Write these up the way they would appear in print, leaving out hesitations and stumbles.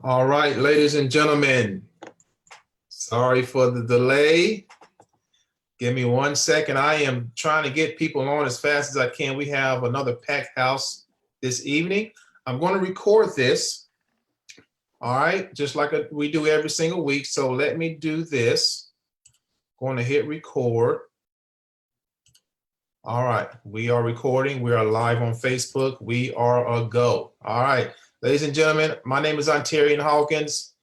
All right, ladies and gentlemen, sorry for the delay. Give me 1 second. I am trying to get people on as fast as I can. We have another packed house this evening. I'm going to record this, all right, just like we do every single week. So let me do this. Going to hit record. All right, we are recording. We are live on Facebook. We are a go. All right, ladies and gentlemen, my name is Ontarian Hawkins.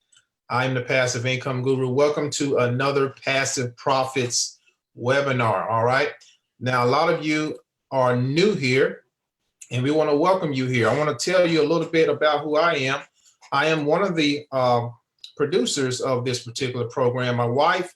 I'm the Passive Income Guru. Welcome to another Passive Profits webinar, all right? Now, a lot of you are new here, and we want to welcome you here. I want to tell you a little bit about who I am. I am one of the producers of this particular program. My wife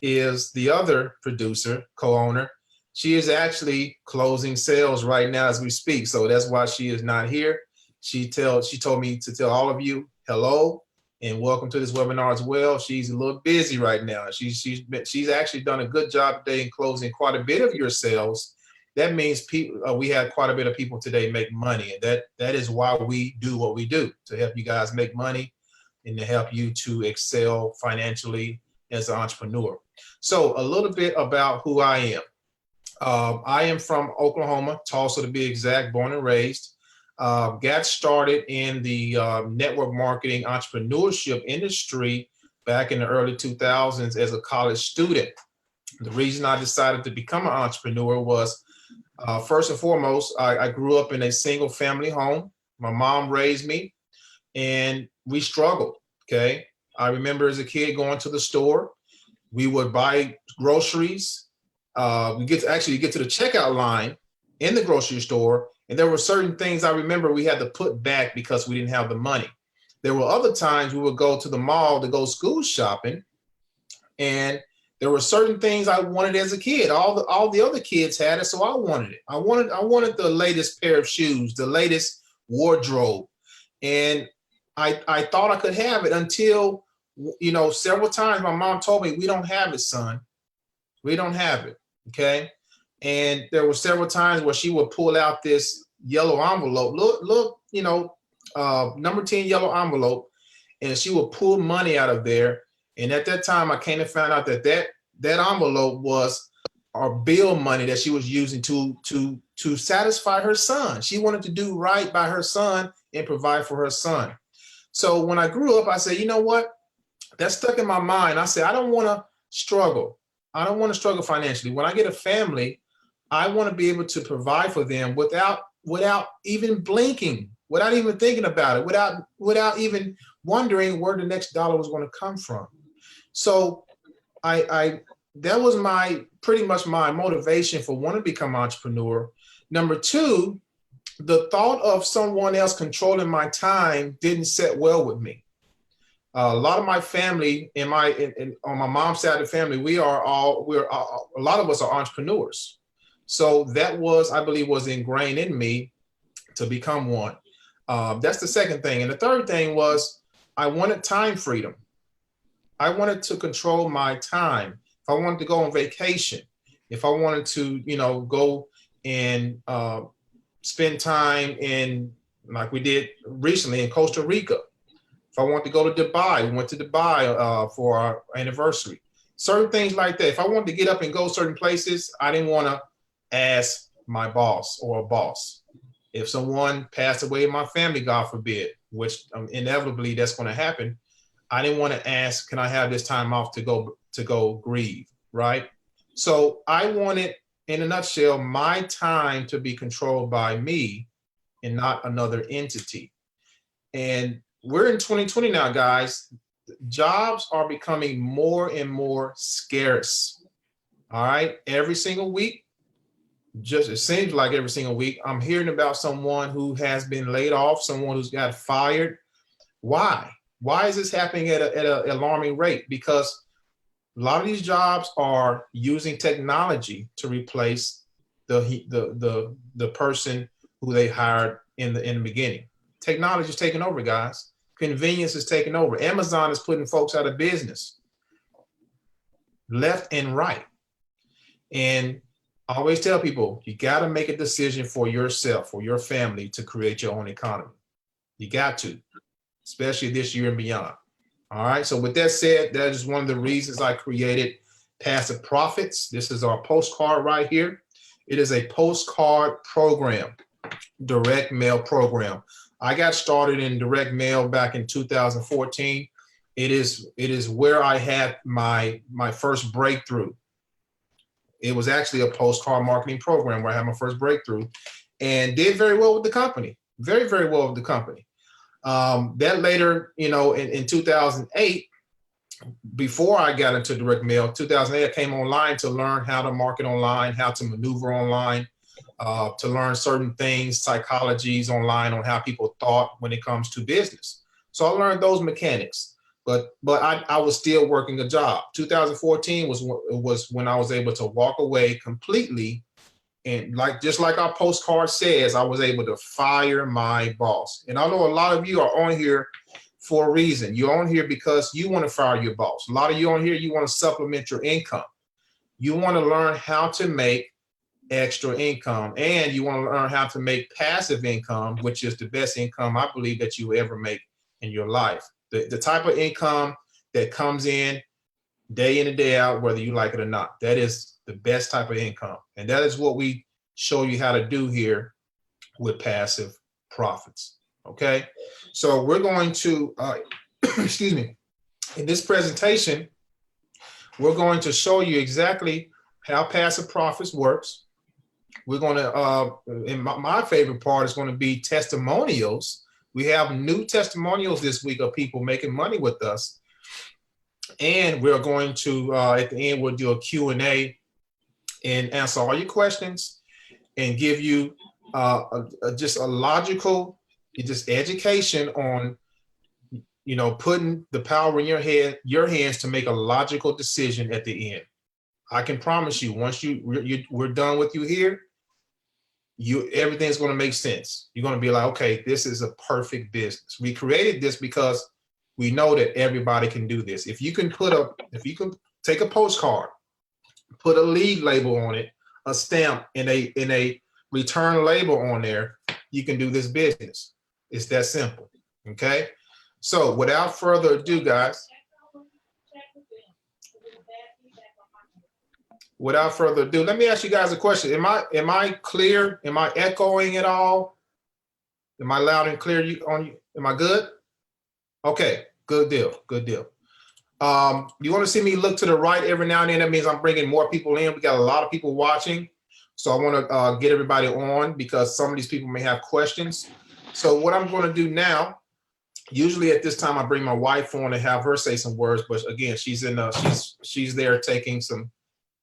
is the other producer, co-owner. She is actually closing sales right now as we speak, so that's why she is not here. She told me to tell all of you hello and welcome to this webinar as well. She's a little busy right now. She's actually done a good job today in closing quite a bit of your sales. That means we had quite a bit of people today make money, and that is why we do what we do, to help you guys make money and to help you to excel financially as an entrepreneur. So a little bit about who I am. I am from Oklahoma, Tulsa to be exact, born and raised. Got started in the network marketing entrepreneurship industry back in the early 2000s as a college student. The reason I decided to become an entrepreneur was, first and foremost, I grew up in a single family home. My mom raised me and we struggled, okay? I remember as a kid going to the store. We would buy groceries. We get to the checkout line in the grocery store, and there were certain things I remember we had to put back because we didn't have the money. There were other times we would go to the mall to go school shopping, and there were certain things I wanted as a kid. All the other kids had it, so I wanted it. I wanted the latest pair of shoes, the latest wardrobe, and I thought I could have it until, several times my mom told me, "We don't have it, son. We don't have it." Okay. And there were several times where she would pull out this yellow envelope, look, number 10 yellow envelope, and she would pull money out of there. And at that time, I came to find out that envelope was our bill money that she was using to satisfy her son. She wanted to do right by her son and provide for her son. So when I grew up, I said, you know what? That stuck in my mind. I said, I don't want to struggle. I don't want to struggle financially. When I get a family, I want to be able to provide for them without even blinking, without even thinking about it, without even wondering where the next dollar was going to come from. So that was pretty much my motivation for wanting to become an entrepreneur. Number two, the thought of someone else controlling my time didn't sit well with me. A lot of my family on my mom's side of the family, a lot of us are entrepreneurs. So that I believe was ingrained in me to become one. That's the second thing. And the third thing was I wanted time freedom. I wanted to control my time. If I wanted to go on vacation, if I wanted to, go and spend time like we did recently in Costa Rica. If I want to go to Dubai, we went to Dubai for our anniversary. Certain things like that. If I wanted to get up and go certain places, I didn't want to ask my boss or a boss. If someone passed away in my family, God forbid, which inevitably that's going to happen, I didn't want to ask, can I have this time off to go grieve, right? So I wanted, in a nutshell, my time to be controlled by me and not another entity. And we're in 2020 now, guys. Jobs are becoming more and more scarce. All right. Every single week, it seems like every single week, I'm hearing about someone who has been laid off, someone who's got fired. Why? Why is this happening at an alarming rate? Because a lot of these jobs are using technology to replace the person who they hired in the beginning. Technology is taking over, guys. Convenience is taking over. Amazon is putting folks out of business left and right. And I always tell people, you got to make a decision for yourself, for your family, to create your own economy. You got to. especially this year and beyond. All right. So with that said, that is one of the reasons I created Passive Profits. This is our postcard right here. It is a postcard program, direct mail program. I got started in direct mail back in 2014. It is where I had my first breakthrough. It was actually a postcard marketing program where I had my first breakthrough and did very well with the company, very, very well with the company. That later, in 2008, before I got into direct mail, 2008, I came online to learn how to market online, how to maneuver online, to learn certain things, psychologies online on how people thought when it comes to business. So I learned those mechanics, but I was still working a job. 2014 was when I was able to walk away completely. And just like our postcard says, I was able to fire my boss. And I know a lot of you are on here for a reason. You're on here because you want to fire your boss. A lot of you on here, you want to supplement your income. You want to learn how to make extra income, and you want to learn how to make passive income, which is the best income I believe that you ever make in your life. The type of income that comes in day and day out, whether you like it or not. That is the best type of income. And that is what we show you how to do here with Passive Profits. Okay. So we're going to, excuse me, in this presentation, we're going to show you exactly how Passive Profits works. We're going to, and my favorite part is going to be testimonials. We have new testimonials this week of people making money with us. And we're going to, at the end, we'll do a Q&A and answer all your questions and give you just a logical, just education on, putting the power in your hands to make a logical decision at the end. I can promise you, once we're done with you here, everything's going to make sense. You're going to be like, okay, this is a perfect business. We created this because we know that everybody can do this. If you can take a postcard, put a lead label on it, a stamp, and a return label on there, you can do this business. It's that simple. Okay. So without further ado, guys, let me ask you guys a question. Am I clear? Am I echoing at all? Am I loud and clear on you? Am I good? Okay, good deal, good deal. You want to see me look to the right every now and then? That means I'm bringing more people in. We got a lot of people watching. So I want to get everybody on because some of these people may have questions. So what I'm going to do now, usually at this time, I bring my wife on and have her say some words. But again, she's there taking some.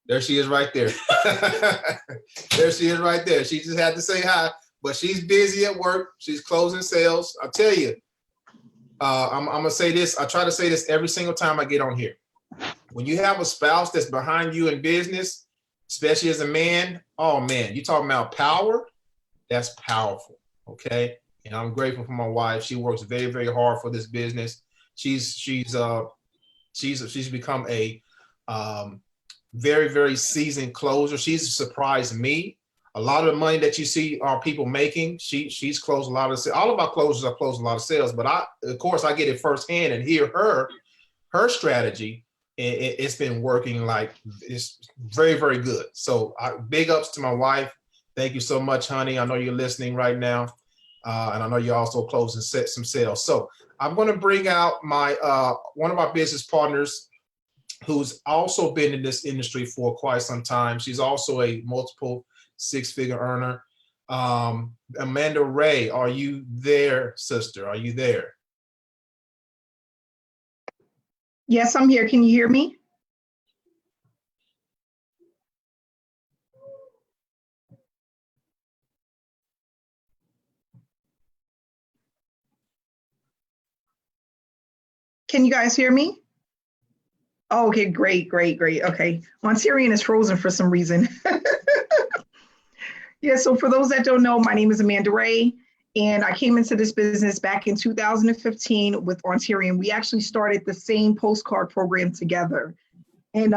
There she is right there. There she is right there. She just had to say hi, but she's busy at work. She's closing sales. I'll tell you, I'm going to say this. I try to say this every single time I get on here. When you have a spouse that's behind you in business, especially as a man, oh man, you talking about power? That's powerful, okay? And I'm grateful for my wife. She works very, very hard for this business. She's become a very, very seasoned closer. She's surprised me. A lot of the money that you see our people making, she's closed a lot of sales. All of our closers have closed a lot of sales, but of course I get it firsthand and hear her strategy. It's been working it's very, very good. So big ups to my wife. Thank you so much, honey. I know you're listening right now. And I know you're also closing some sales. So I'm going to bring out my one of our business partners who's also been in this industry for quite some time. She's also a multiple six-figure earner. Amanda Ray, are you there, sister? Are you there? Yes, I'm here. Can you hear me? Can you guys hear me? Oh, okay, great. Okay. Ontarian is frozen for some reason. Yeah, so for those that don't know, my name is Amanda Ray, and I came into this business back in 2015 with Ontarian. We actually started the same postcard program together. And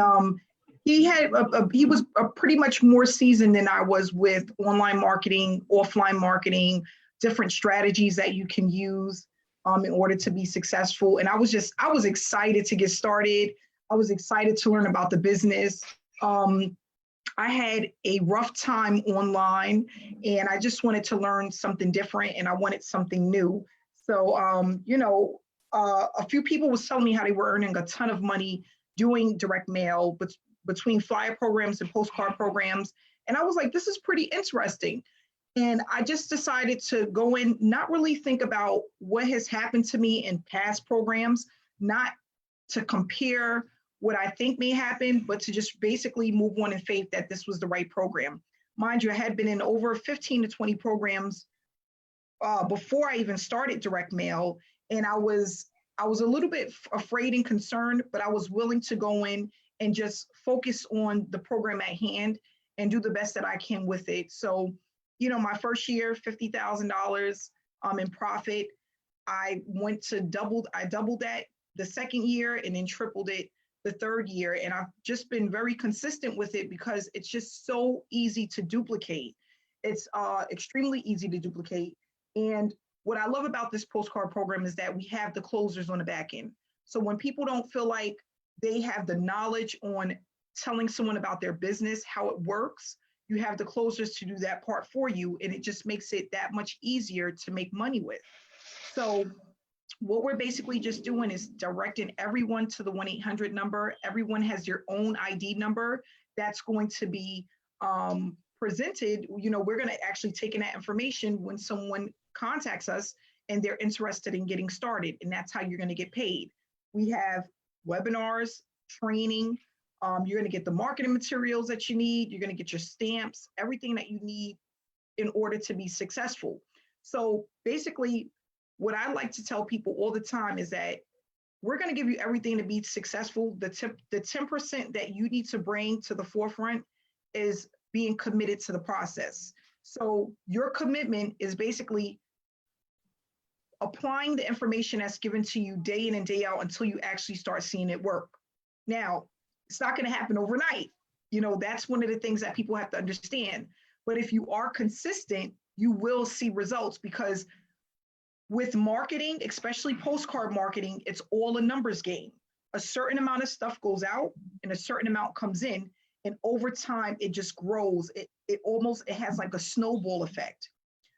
he was pretty much more seasoned than I was with online marketing, offline marketing, different strategies that you can use. in order to be successful. And I was excited to get started. I was excited to learn about the business. I had a rough time online and I just wanted to learn something different and I wanted something new. So, a few people was telling me how they were earning a ton of money doing direct mail, but between flyer programs and postcard programs. And I was like, this is pretty interesting. And I just decided to go in, not really think about what has happened to me in past programs, not to compare what I think may happen, but to just basically move on in faith that this was the right program. Mind you, I had been in over 15 to 20 programs before I even started direct mail. And I was a little bit afraid and concerned, but I was willing to go in and just focus on the program at hand and do the best that I can with it. So, my first year, $50,000 in profit. I doubled that the second year and then tripled it the third year. And I've just been very consistent with it because it's just so easy to duplicate. It's extremely easy to duplicate. And what I love about this postcard program is that we have the closers on the back end. So when people don't feel like they have the knowledge on telling someone about their business, how it works, you have the closers to do that part for you. And it just makes it that much easier to make money with. So what we're basically just doing is directing everyone to the 1-800 number. Everyone has their own ID number that's going to be presented. We're going to actually take in that information when someone contacts us and they're interested in getting started. And that's how you're going to get paid. We have webinars, training. You're going to get the marketing materials that you need. You're going to get your stamps, everything that you need in order to be successful. So basically, what I like to tell people all the time is that we're going to give you everything to be successful. The 10% that you need to bring to the forefront is being committed to the process. So your commitment is basically applying the information that's given to you day in and day out until you actually start seeing it work. Now, it's not going to happen overnight. That's one of the things that people have to understand. But if you are consistent, you will see results, because with marketing, especially postcard marketing, it's all a numbers game. A certain amount of stuff goes out and a certain amount comes in. And over time, it just grows. It has like a snowball effect.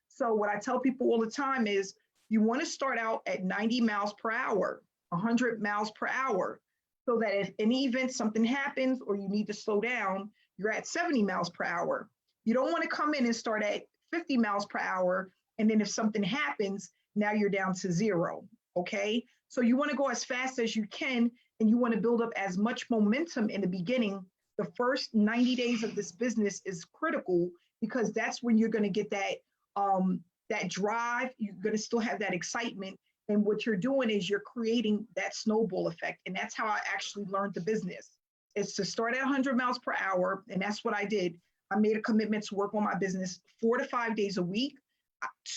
So what I tell people all the time is you want to start out at 90 miles per hour, 100 miles per hour, so that if in any event something happens or you need to slow down, you're at 70 miles per hour. You don't want to come in and start at 50 miles per hour. And then if something happens, now you're down to 0, okay? So you want to go as fast as you can, and you want to build up as much momentum in the beginning. The first 90 days of this business is critical, because that's when you're going to get that drive. You're going to still have that excitement. And what you're doing is you're creating that snowball effect. And that's how I actually learned the business. It's to start at 100 miles per hour. And that's what I did. I made a commitment to work on my business 4 to 5 days a week,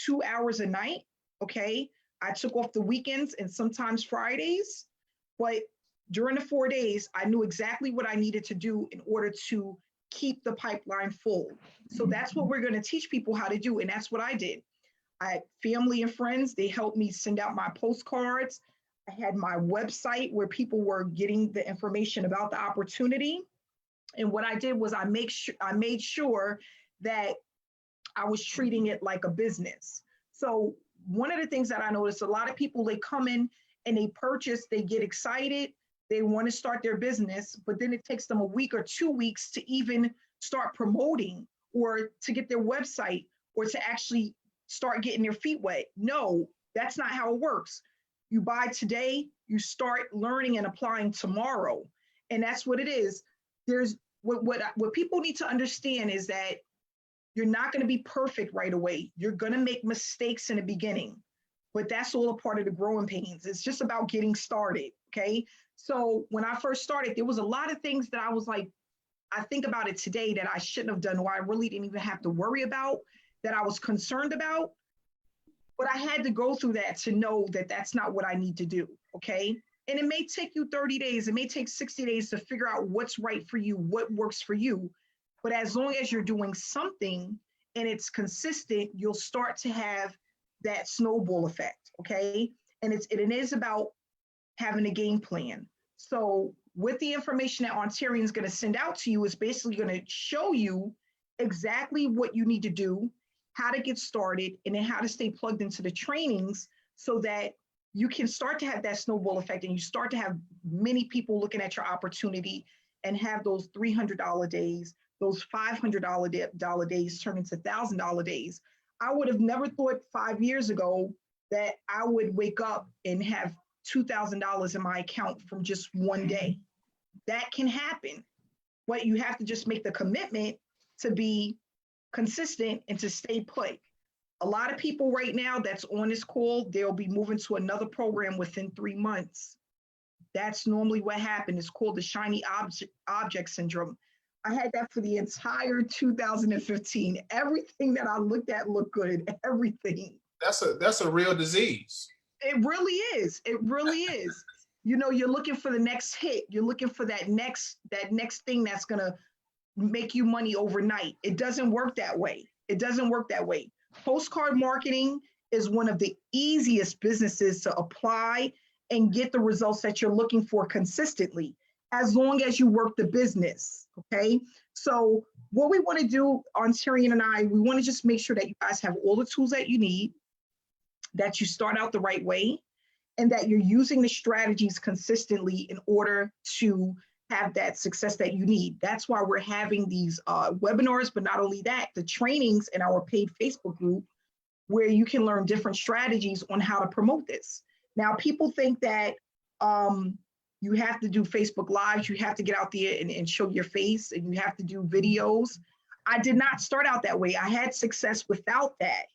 2 hours a night. Okay. I took off the weekends and sometimes Fridays, but during the 4 days, I knew exactly what I needed to do in order to keep the pipeline full. So that's what we're going to teach people how to do. And that's what I did. I had family and friends. They helped me send out my postcards. I had my website where people were getting the information about the opportunity. And what I did was I made sure that I was treating it like a business. So one of the things that I noticed, a lot of people, they come in and they purchase, they get excited, they want to start their business, but then it takes them a week or 2 weeks to even start promoting or to get their website or to actually start getting their feet wet. No, that's not how it works. You buy today, you start learning and applying tomorrow. And that's what it is. There's what people need to understand is that you're not going to be perfect right away. You're going to make mistakes in the beginning, but that's all a part of the growing pains. It's just about getting started. Okay. So when I first started, there was a lot of things that I was like, I think about it today that I shouldn't have done, or I really didn't even have to worry about, that I was concerned about. But I had to go through that to know that that's not what I need to do. Okay. And it may take you 30 days, it may take 60 days to figure out what's right for you, what works for you. But as long as you're doing something and it's consistent, you'll start to have that snowball effect. Okay. And it is about having a game plan. So with the information that Ontarian is going to send out to you is basically going to show you exactly what you need to do, how to get started, and then how to stay plugged into the trainings so that you can start to have that snowball effect and you start to have many people looking at your opportunity and have those $300 days, those $500 days turn into $1,000 days. I would have never thought 5 years ago that I would wake up and have $2,000 in my account from just one day. That can happen, but you have to just make the commitment to be consistent and to stay put. A lot of people right now that's on this call, they'll be moving to another program within 3 months. That's normally what happened. It's called the shiny object syndrome. I had that for the entire 2015. Everything that I looked at looked good, everything. That's a real disease. It really is. It really is. You know, you're looking for the next hit. You're looking for that next thing that's gonna make you money overnight. It doesn't work that way. It doesn't work that way. Postcard marketing is one of the easiest businesses to apply and get the results that you're looking for consistently, as long as you work the business, okay? So what we wanna do, Ontarian and I, we wanna just make sure that you guys have all the tools that you need, that you start out the right way, and that you're using the strategies consistently in order to have that success that you need. That's why we're having these webinars, but not only that, the trainings in our paid Facebook group, where you can learn different strategies on how to promote this. Now, people think that you have to do Facebook Lives, you have to get out there and show your face, and you have to do videos. I did not start out that way. I had success without that.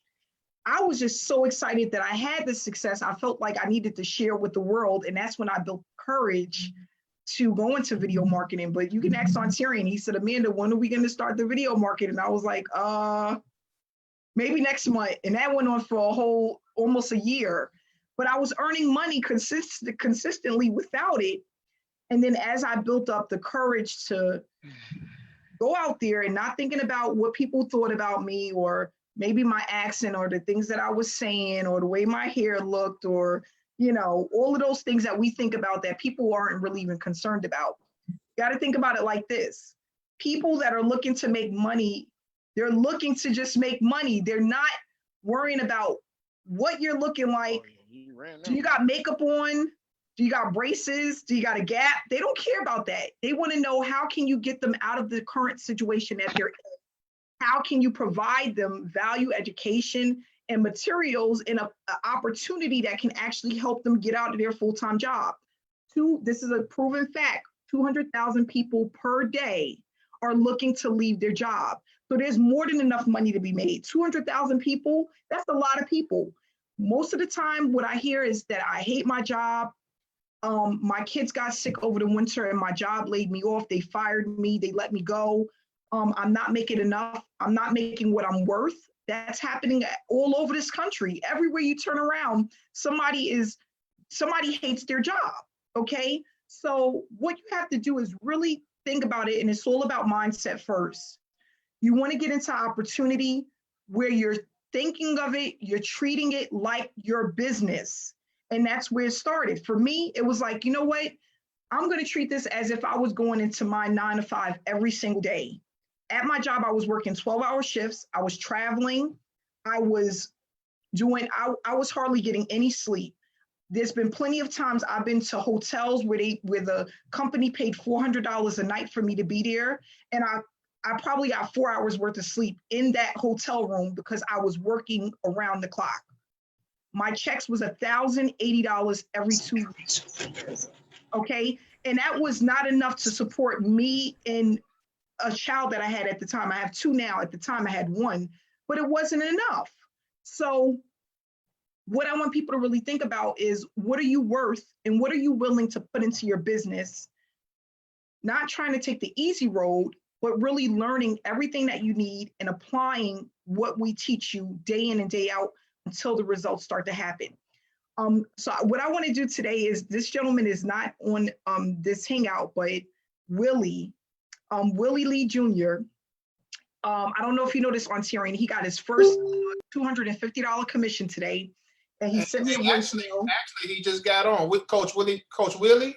I was just so excited that I had this success. I felt like I needed to share with the world, and that's when I built courage to go into video marketing. But you can ask Ontarian. He said, Amanda, when are we going to start the video marketing? And I was like, maybe next month. And that went on for almost a year. But I was earning money consistently without it. And then as I built up the courage to go out there and not thinking about what people thought about me, or maybe my accent, or the things that I was saying, or the way my hair looked, or, you know, all of those things that we think about that people aren't really even concerned about. You got to think about it like this. People that are looking to make money, they're looking to just make money. They're not worrying about what you're looking like. Do you got makeup on? Do you got braces? Do you got a gap? They don't care about that. They want to know, how can you get them out of the current situation that they're in? How can you provide them value, education, and materials in an opportunity that can actually help them get out of their full-time job? This is a proven fact, 200,000 people per day are looking to leave their job. So there's more than enough money to be made. 200,000 people, that's a lot of people. Most of the time, what I hear is that I hate my job. My kids got sick over the winter and my job laid me off. They fired me, they let me go. I'm not making enough. I'm not making what I'm worth. That's happening all over this country. Everywhere you turn around, somebody hates their job, okay? So what you have to do is really think about it, and it's all about mindset first. You want to get into opportunity where you're thinking of it, you're treating it like your business. And that's where it started. For me, it was like, you know what? I'm going to treat this as if I was going into my 9 to 5 every single day. At my job, I was working 12-hour shifts. I was traveling. I was hardly getting any sleep. There's been plenty of times I've been to hotels where the company paid $400 a night for me to be there. And I probably got 4 hours worth of sleep in that hotel room because I was working around the clock. My checks was $1,080 every 2 weeks. Okay. And that was not enough to support me and a child that I had at the time. I have 2 now. At the time I had 1, but it wasn't enough. So what I want people to really think about is, what are you worth and what are you willing to put into your business? Not trying to take the easy road, but really learning everything that you need and applying what we teach you day in and day out until the results start to happen. So what I want to do today is, this gentleman is not on this hangout, but Willie Lee Jr. I don't know if you know this, Ontarian. He got his first $250 commission today. And he sent me a Actually, voicemail. he just got on with Coach Willie. Coach Willie?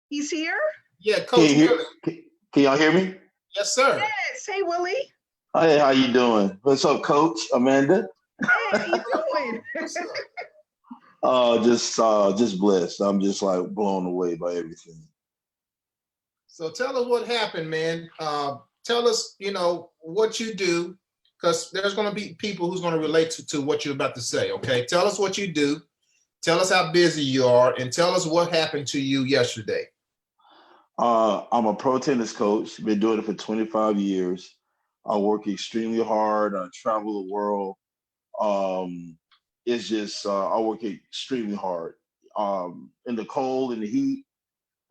He's here? Yeah, Can Coach you hear? Willie. Can y'all hear me? Yes, sir. Yes. Hey, Willie. Hey, how you doing? What's up, Coach Amanda? Hey, how you doing? What's up? Just blessed. I'm just like blown away by everything. So tell us what happened, man. Tell us, what you do, because there's going to be people who's going to relate to what you're about to say, okay? Tell us what you do. Tell us how busy you are, and tell us what happened to you yesterday. I'm a pro tennis coach. Been doing it for 25 years. I work extremely hard. I travel the world. It's just I work extremely hard. In the cold, in the heat.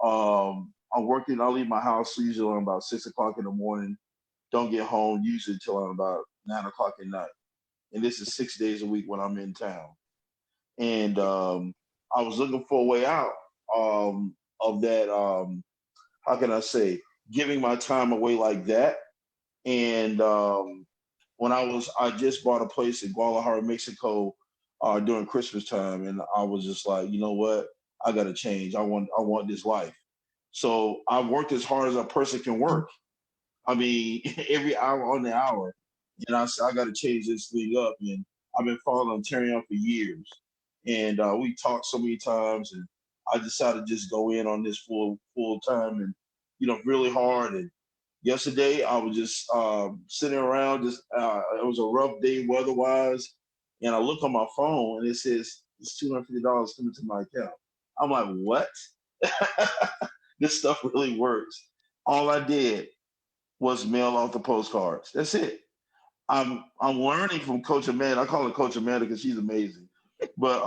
I'm working. I leave my house usually around about 6 o'clock in the morning. Don't get home usually till around about 9 o'clock at night. And this is 6 days a week when I'm in town. And I was looking for a way out of that. How can I say, giving my time away like that. And when I just bought a place in Guadalajara, Mexico, during Christmas time, and I was just like, you know what, I got to change. I want this life. So I worked as hard as a person can work. I mean, every hour on the hour, and I said I got to change this thing up. And I've been following Ontarian for years, and we talked so many times, and I decided to just go in on this full time, and really hard. And yesterday I was just sitting around. Just it was a rough day weather-wise, and I look on my phone and it says it's $250 coming to my account. I'm like, what? This stuff really works. All I did was mail out the postcards. That's it. I'm learning from Coach Amanda. I call her Coach Amanda because she's amazing. But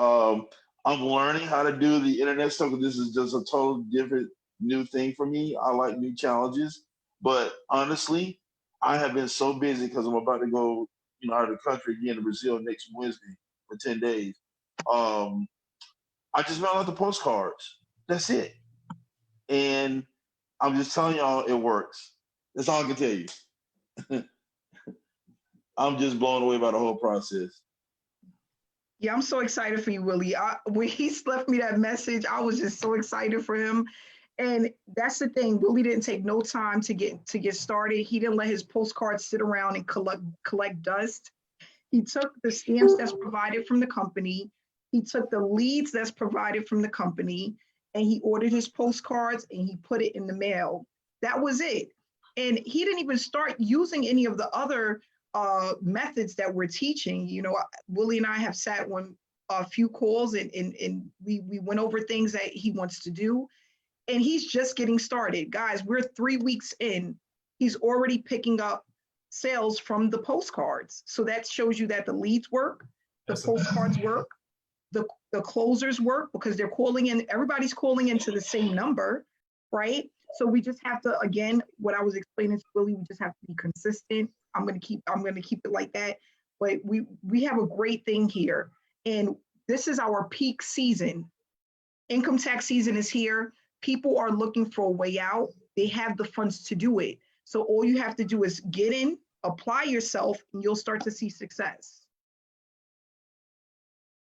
I'm learning how to do the internet stuff. This is just a total different new thing for me. I like new challenges. But honestly, I have been so busy because I'm about to go, out of the country again to Brazil next Wednesday for 10 days. I just mail out the postcards. That's it. And I'm just telling y'all it works. That's all I can tell you. I'm just blown away by the whole process. Yeah, I'm so excited for you, Willie. When he left me that message, I was just so excited for him. And that's the thing. Willie didn't take no time to get started. He didn't let his postcards sit around and collect dust. He took the stamps that's provided from the company. He took the leads that's provided from the company, and he ordered his postcards and he put it in the mail. That was it. And he didn't even start using any of the other methods that we're teaching. Willie and I have sat on a few calls and we went over things that he wants to do. And he's just getting started. Guys, we're 3 weeks in. He's already picking up sales from the postcards. So that shows you that the leads work, the postcards work, the closers work, because they're calling in, everybody's calling into the same number, right? So we just have to, again, what I was explaining to Willie, we just have to be consistent. I'm gonna keep it like that. But we have a great thing here. And this is our peak season. Income tax season is here. People are looking for a way out. They have the funds to do it. So all you have to do is get in, apply yourself, and you'll start to see success.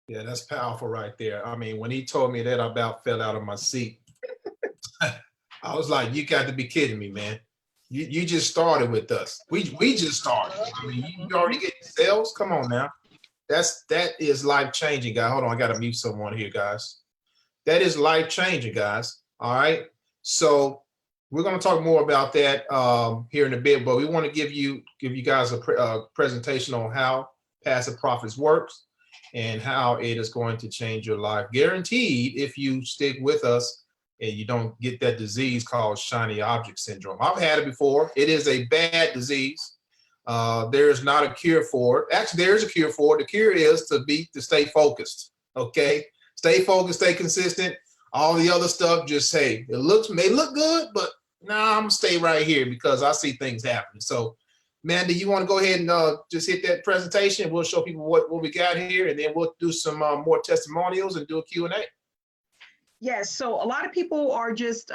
Yeah, that's powerful right there. I mean, when he told me that, I about fell out of my seat. I was like, you got to be kidding me, man. You just started with us. We just started. I mean, you already getting sales? Come on now. That is life-changing, guys. Hold on, I got to mute someone here, guys. That is life-changing, guys. All right. So we're going to talk more about that here in a bit, but we want to give you guys a presentation on how Passive Profits works and how it is going to change your life. Guaranteed, if you stick with us and you don't get that disease called shiny object syndrome. I've had it before. It is a bad disease. There is not a cure for it. Actually, there is a cure for it. The cure is to stay focused. Okay. Stay focused, stay consistent. All the other stuff, just hey, may look good, but I'm gonna stay right here because I see things happening. So, Mandy, you want to go ahead and just hit that presentation? We'll show people what we got here, and then we'll do some more testimonials and do a Q&A. Yes. So a lot of people are just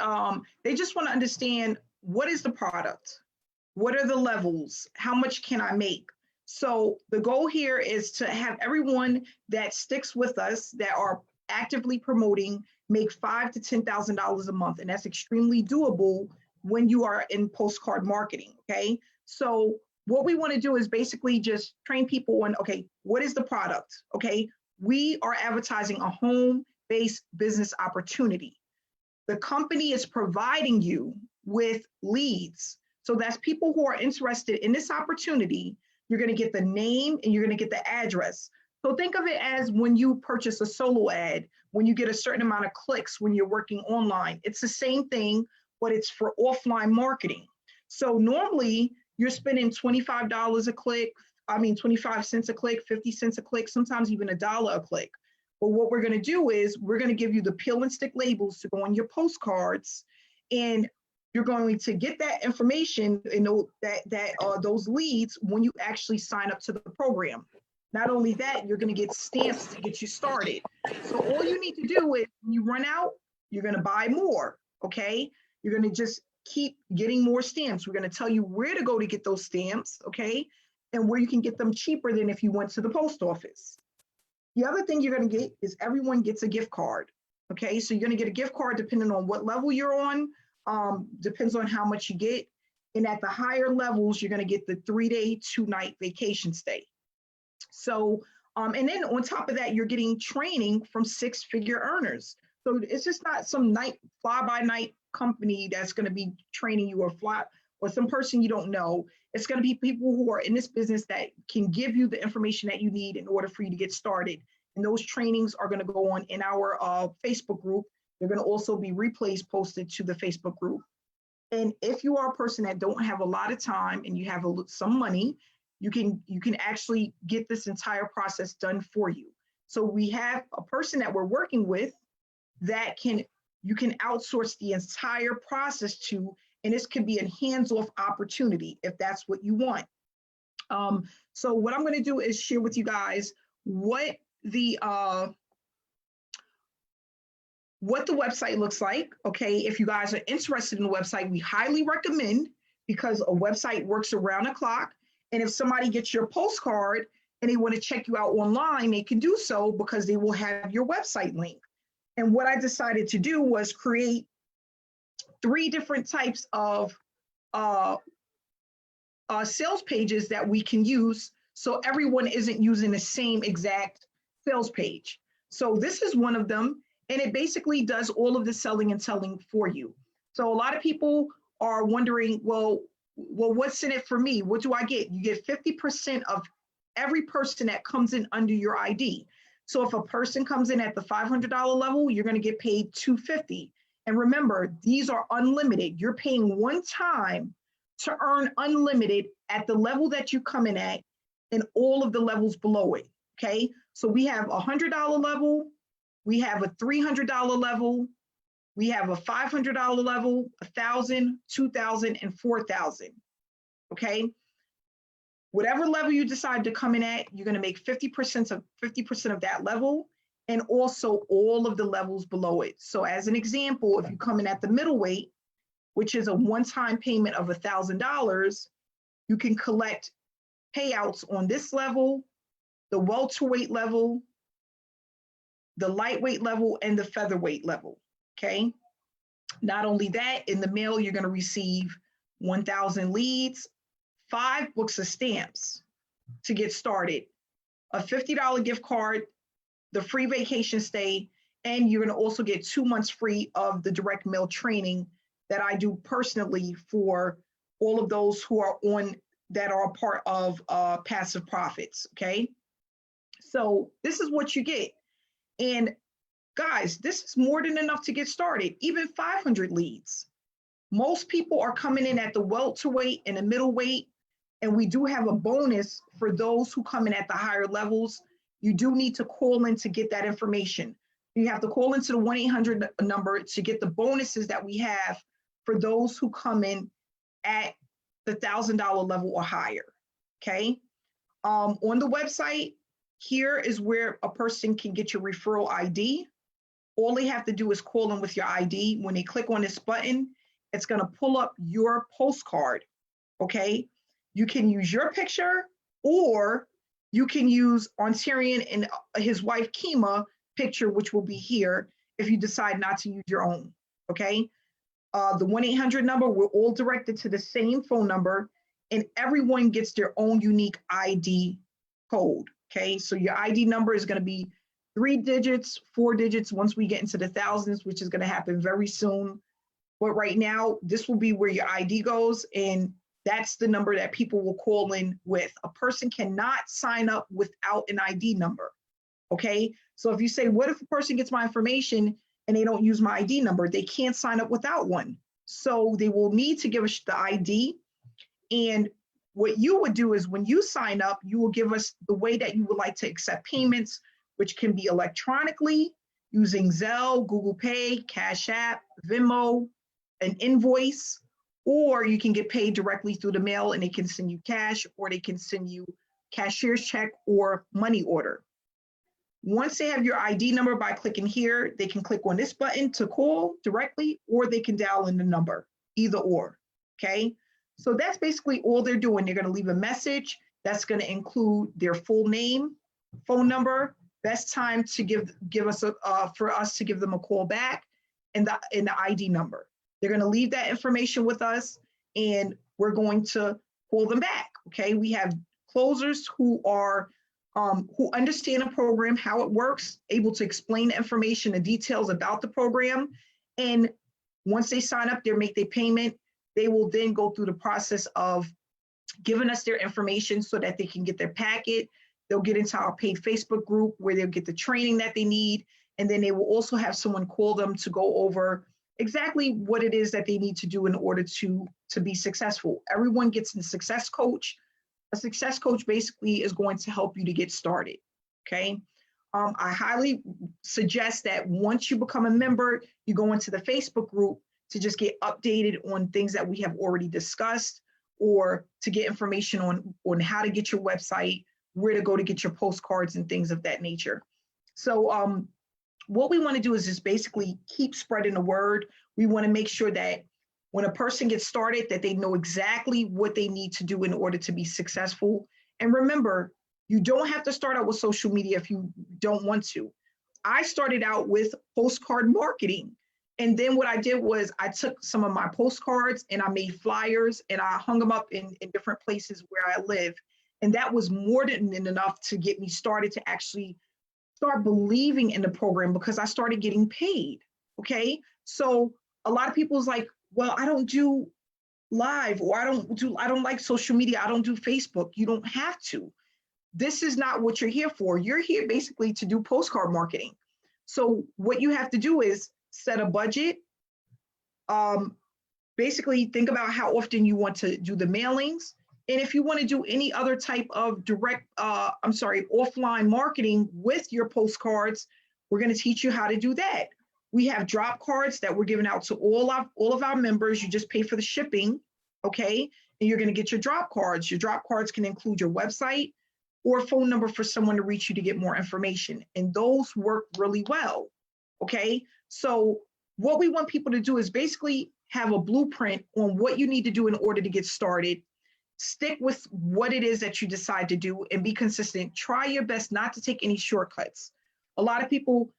they just want to understand, what is the product? What are the levels? How much can I make? So the goal here is to have everyone that sticks with us, that are actively promoting, make $5,000 to $10,000 a month. And that's extremely doable when you are in postcard marketing, okay? So what we want to do is basically just train people on, okay, what is the product? Okay, we are advertising a home-based business opportunity. The company is providing you with leads. So that's people who are interested in this opportunity. You're going to get the name and you're going to get the address. So think of it as when you purchase a solo ad, when you get a certain amount of clicks when you're working online. It's the same thing, but it's for offline marketing. So normally you're spending $25 a click, 25 cents a click, 50 cents a click, sometimes even $1 a click. But what we're going to do is we're going to give you the peel and stick labels to go on your postcards, and you're going to get that information and those leads when you actually sign up to the program. Not only that, you're going to get stamps to get you started. So all you need to do is when you run out, you're going to buy more, okay? You're going to just keep getting more stamps. We're going to tell you where to go to get those stamps, okay? And where you can get them cheaper than if you went to the post office. The other thing you're going to get is everyone gets a gift card, okay? So you're going to get a gift card depending on what level you're on, depends on how much you get. And at the higher levels, you're going to get the 3-day, 2-night vacation stay. So, and then on top of that, you're getting training from 6-figure earners. So it's just not some fly-by-night company that's going to be training you or some person you don't know. It's going to be people who are in this business that can give you the information that you need in order for you to get started. And those trainings are going to go on in our Facebook group. They're going to also be replays posted to the Facebook group. And if you are a person that don't have a lot of time and you have some money, you can actually get this entire process done for you. So we have a person that we're working with that you can outsource the entire process to, and this could be a hands-off opportunity if that's what you want. So what I'm going to do is share with you guys what the website looks like. Okay, if you guys are interested in the website, we highly recommend, because a website works around the clock. And if somebody gets your postcard and they want to check you out online, they can do so because they will have your website link. And what I decided to do was create 3 different types of sales pages that we can use, so everyone isn't using the same exact sales page. So this is one of them, and it basically does all of the selling and telling for you. So a lot of people are wondering, well, what's in it for me? What do I get? You get 50% of every person that comes in under your ID. So if a person comes in at the $500 level, you're going to get paid $250. And remember, these are unlimited. You're paying one time to earn unlimited at the level that you come in at and all of the levels below it. Okay. So we have a $100 level. We have a $300 level. We have a $500 level, $1,000, $2,000, and $4,000. Okay. Whatever level you decide to come in at, you're going to make 50% of that level, and also all of the levels below it. So as an example, if you come in at the middleweight, which is a one-time payment of $1,000, you can collect payouts on this level, the welterweight level, the lightweight level, and the featherweight level. Okay. Not only that, in the mail, you're going to receive 1,000 leads, 5 books of stamps to get started, a $50 gift card, the free vacation stay, and you're going to also get 2 months free of the direct mail training that I do personally for all of those who are that are a part of Passive Profits. Okay. So this is what you get. And guys, this is more than enough to get started, even 500 leads. Most people are coming in at the welterweight and the middleweight, and we do have a bonus for those who come in at the higher levels. You do need to call in to get that information. You have to call into the 1-800 number to get the bonuses that we have for those who come in at the $1,000 level or higher. Okay. On the website, here is where a person can get your referral ID. All they have to do is call in with your ID. When they click on this button, it's going to pull up your postcard. Okay. You can use your picture or you can use Ontarian and his wife Kima picture, which will be here if you decide not to use your own, okay? The 1-800 number, we're all directed to the same phone number, and everyone gets their own unique ID code, okay? So your ID number is gonna be 3 digits, 4 digits once we get into the thousands, which is gonna happen very soon. But right now, this will be where your ID goes, and that's the number that people will call in with. A person cannot sign up without an ID number, okay? So if you say, what if a person gets my information and they don't use my ID number? They can't sign up without one. So they will need to give us the ID. And what you would do is when you sign up, you will give us the way that you would like to accept payments, which can be electronically using Zelle, Google Pay, Cash App, Venmo, an invoice, or you can get paid directly through the mail and they can send you cash, or they can send you cashier's check or money order. Once they have your ID number, by clicking here, they can click on this button to call directly, or they can dial in the number, either or, okay? So that's basically all they're doing. They're gonna leave a message that's gonna include their full name, phone number, best time to give us for us to give them a call back, and the ID number. They're gonna leave that information with us, and we're going to call them back, okay? We have closers who are who understand the program, how it works, able to explain the information, the details about the program. And once they sign up, they make their payment, they will then go through the process of giving us their information so that they can get their packet. They'll get into our paid Facebook group where they'll get the training that they need. And then they will also have someone call them to go over exactly what it is that they need to do in order to be successful. Everyone gets a success coach. A success coach basically is going to help you to get started, okay? I highly suggest that once you become a member, you go into the Facebook group to just get updated on things that we have already discussed, or to get information on how to get your website, where to go to get your postcards and things of that nature. So what we want to do is just basically keep spreading the word. We want to make sure that when a person gets started, that they know exactly what they need to do in order to be successful. And remember, you don't have to start out with social media if you don't want to. I started out with postcard marketing. And then what I did was I took some of my postcards and I made flyers and I hung them up in different places where I live. And that was more than enough to get me started to actually start believing in the program, because I started getting paid, okay? So a lot of people's like, well, I don't do live, or I don't like social media. I don't do Facebook. You don't have to. This is not what you're here for. You're here basically to do postcard marketing. So what you have to do is set a budget. Basically think about how often you want to do the mailings. And if you want to do any other type of offline marketing with your postcards, we're going to teach you how to do that. We have drop cards that we're giving out to all of our members. You just pay for the shipping, okay? And you're going to get your drop cards. Your drop cards can include your website or a phone number for someone to reach you to get more information. And those work really well, okay? So what we want people to do is basically have a blueprint on what you need to do in order to get started. Stick with what it is that you decide to do and be consistent. Try your best not to take any shortcuts. A lot of people,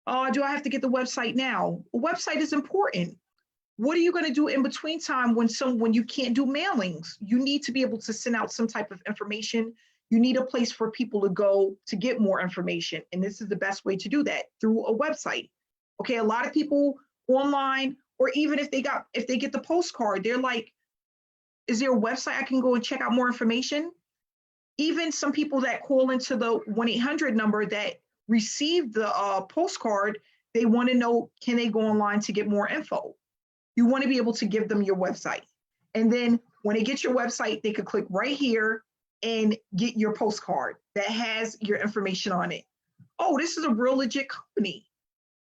oh, do I have to get the website now? A website is important. What are you going to do in between time when you can't do mailings? You need to be able to send out some type of information. You need a place for people to go to get more information. And this is the best way to do that, through a website. Okay, a lot of people online, or even if they get the postcard, they're like, is there a website I can go and check out more information? Even some people that call into the 1-800 number that receive the postcard, they want to know, can they go online to get more info? You want to be able to give them your website. And then when they get your website, they could click right here and get your postcard that has your information on it. Oh, this is a real legit company.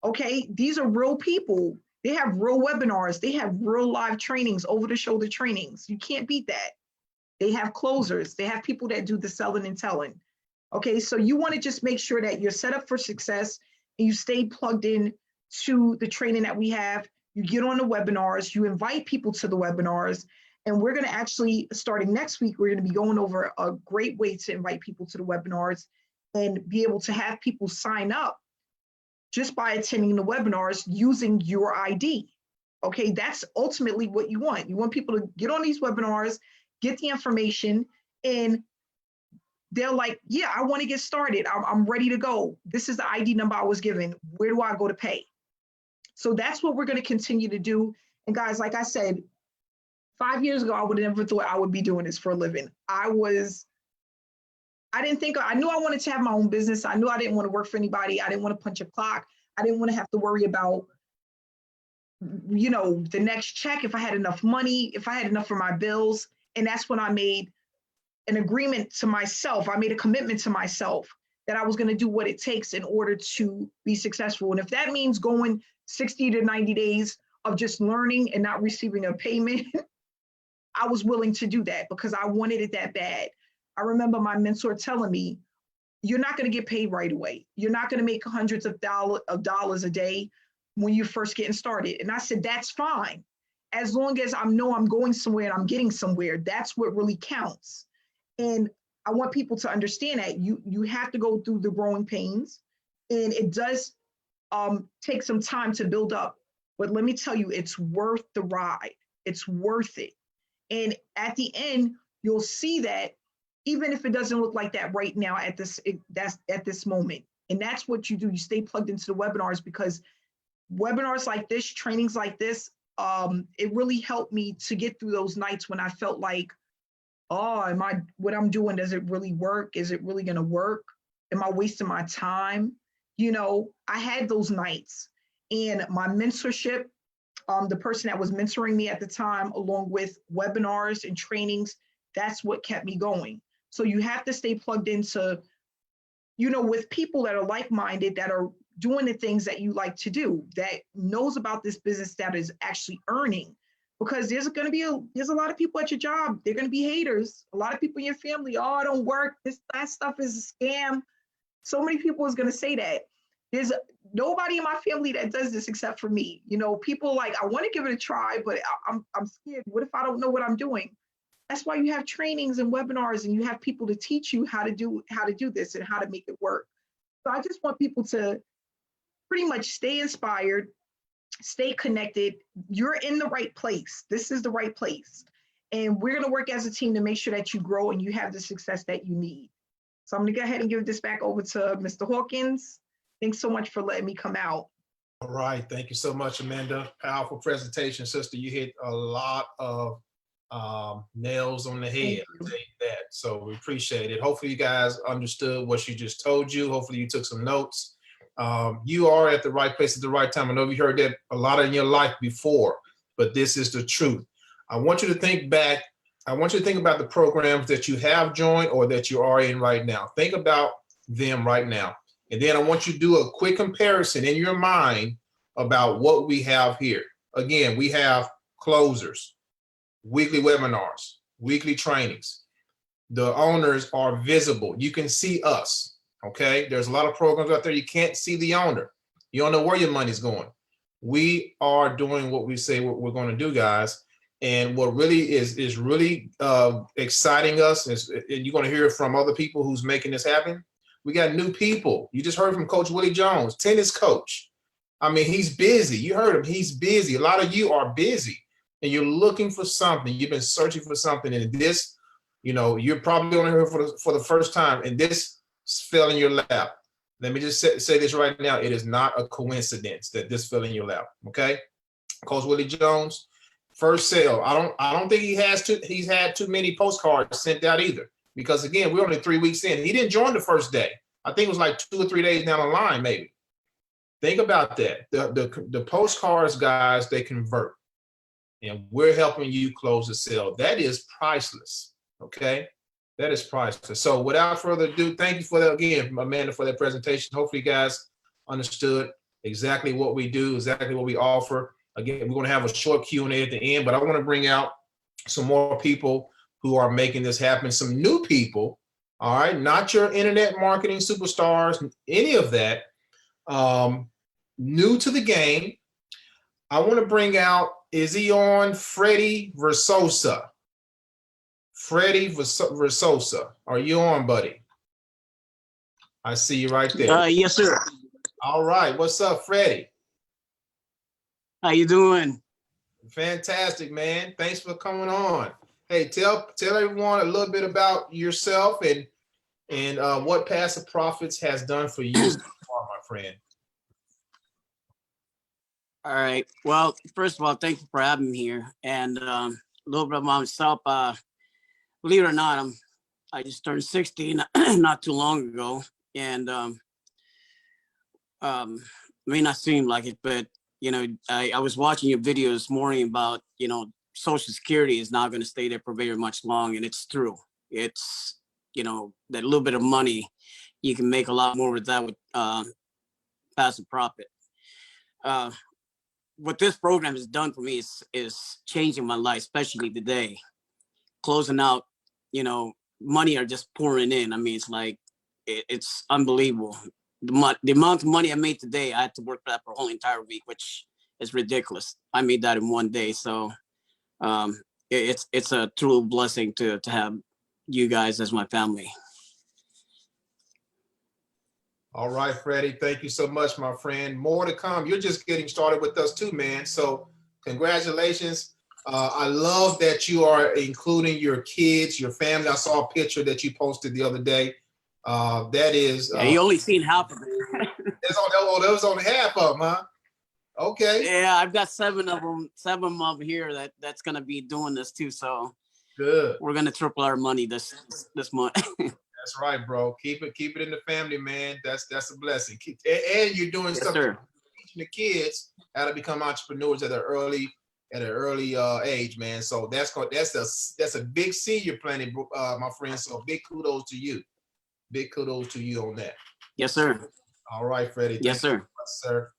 Okay, these are real people. They have real webinars. They have real live trainings, over-the-shoulder trainings. You can't beat that. They have closers. They have people that do the selling and telling. Okay, so you want to just make sure that you're set up for success and you stay plugged in to the training that we have. You get on the webinars, you invite people to the webinars, And we're going to actually, starting next week, we're going to be going over a great way to invite people to the webinars and be able to have people sign up just by attending the webinars using your ID. Okay, that's ultimately what you want. You want people to get on these webinars, get the information, and they're like, yeah, I want to get started. I'm ready to go. This is the ID number I was given. Where do I go to pay? So that's what we're going to continue to do. And guys, like I said, 5 years ago, I would have never thought I would be doing this for a living. I knew I wanted to have my own business. I knew I didn't want to work for anybody. I didn't want to punch a clock. I didn't want to have to worry about, the next check, if I had enough money, if I had enough for my bills. And that's when I made an agreement to myself. I made a commitment to myself that I was going to do what it takes in order to be successful. And if that means going 60 to 90 days of just learning and not receiving a payment, I was willing to do that because I wanted it that bad. I remember my mentor telling me, you're not going to get paid right away. You're not going to make hundreds of dollars a day when you're first getting started. And I said, that's fine. As long as I know I'm going somewhere and I'm getting somewhere, that's what really counts. And I want people to understand that you have to go through the growing pains, and it does take some time to build up. But let me tell you, it's worth the ride. It's worth it. And at the end, you'll see that even if it doesn't look like that right now at this moment. And that's what you do. You stay plugged into the webinars, because webinars like this, trainings like this, it really helped me to get through those nights when I felt like, oh, what I'm doing, does it really work? Is it really going to work? Am I wasting my time? I had those nights, and my mentorship, the person that was mentoring me at the time, along with webinars and trainings, that's what kept me going. So you have to stay plugged into, with people that are like-minded, that are doing the things that you like to do, that knows about this business, that is actually earning. Because there's a lot of people at your job. They're going to be haters. A lot of people in your family, oh, it don't work. That stuff is a scam. So many people is going to say that. There's nobody in my family that does this except for me. People like, I want to give it a try, but I'm scared. What if I don't know what I'm doing? That's why you have trainings and webinars, and you have people to teach you how to do this and how to make it work. So I just want people to pretty much stay inspired, stay connected. You're in the right place. This is the right place. And we're going to work as a team to make sure that you grow and you have the success that you need. So I'm going to go ahead and give this back over to Mr. Hawkins. Thanks so much for letting me come out. All right. Thank you so much, Amanda. Powerful presentation, sister. You hit a lot of nails on the head. I'll tell you that. So we appreciate it. Hopefully you guys understood what she just told you. Hopefully you took some notes. You are at the right place at the right time. I know you heard that a lot in your life before, but this is the truth. I want you to think back. I want you to think about the programs that you have joined or that you are in right now. Think about them right now. And then I want you to do a quick comparison in your mind about what we have here. Again, we have closers, weekly webinars, weekly trainings. The owners are visible. You can see us, okay? There's a lot of programs out there. You can't see the owner. You don't know where your money's going. We are doing what we say what we're going to do, guys. And what really is really exciting us is, and you're going to hear from other people who's making this happen. We got new people. You just heard from Coach Willie Jones, tennis coach. I mean, he's busy. You heard him. He's busy. A lot of you are busy, and you're looking for something. You've been searching for something, and this, you're probably on here for the first time, and this fell in your lap. Let me just say this right now. It is not a coincidence that this fell in your lap. Okay, Coach Willie Jones. First sale. I don't think he's had too many postcards sent out either, because again, we're only 3 weeks in. He didn't join the first day. I think it was like 2 or 3 days down the line, maybe. Think about that. The postcards, guys, they convert, and we're helping you close the sale. That is priceless. Okay, that is priceless. So without further ado, thank you for that again, Amanda, for that presentation. Hopefully, you guys understood exactly what we do, exactly what we offer. Again, we're going to have a short Q&A at the end, but I want to bring out some more people who are making this happen, some new people, all right? Not your internet marketing superstars, any of that. New to the game. I want to bring out, is he on? Freddie Versosa. Freddie Versosa, are you on, buddy? I see you right there. Yes, sir. All right, what's up, Freddie? How you doing? Fantastic, man. Thanks for coming on. Hey, tell everyone a little bit about yourself and what Passive Profits has done for you so far, my friend. All right. Well, first of all, thank you for having me here. And a little bit about myself. Believe it or not, I just turned 60 not too long ago, and may not seem like it, but you know, I was watching your video this morning about, you know, Social Security is not going to stay there for very much long, and it's true. It's, you know, that little bit of money, you can make a lot more with that with passive profit. What this program has done for me is changing my life, especially today. Closing out, you know, money are just pouring in. I mean, it's like, it's unbelievable. The amount of money I made today, I had to work for that for a whole entire week, which is ridiculous. I made that in one day. So it's a true blessing to have you guys as my family. All right, Freddie, thank you so much, my friend. More to come. You're just getting started with us too, man. So congratulations. I love that you are including your kids, your family. I saw a picture that you posted the other day. That is. Yeah, you only seen half of it. That was only half of them, huh? Okay. Yeah, I've got seven of them up here that's gonna be doing this too. So good. We're gonna triple our money this month. That's right, bro. Keep it in the family, man. That's a blessing. And you're doing stuff teaching the kids how to become entrepreneurs at an early age, man. So that's a big seed you're planting, my friend. So big kudos to you. Big kudos to you on that. Yes, sir. All right, Freddie. Yes, sir. Much, sir.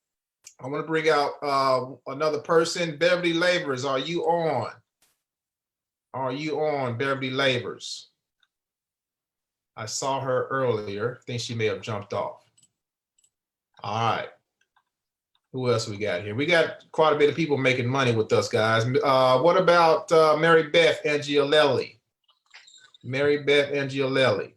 I want to bring out another person. Beverly Labors, are you on? Are you on, Beverly Labors? I saw her earlier. I think she may have jumped off. All right. Who else we got here? We got quite a bit of people making money with us, guys. What about Mary Beth Angiolelli? Mary Beth Angiolelli.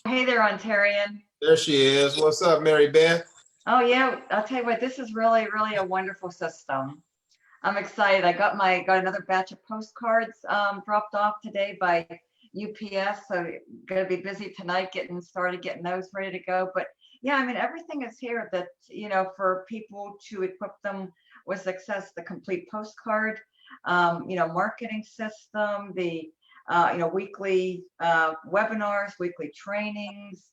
Hey there, Ontarian. There she is. What's up, Mary Beth? Oh yeah, I'll tell you what, this is really, really a wonderful system. I'm excited. I got another batch of postcards dropped off today by UPS. So gonna be busy tonight getting those ready to go. But yeah, I mean, everything is here that, you know, for people to equip them with success, the complete postcard, you know, marketing system, the, you know, weekly webinars, weekly trainings,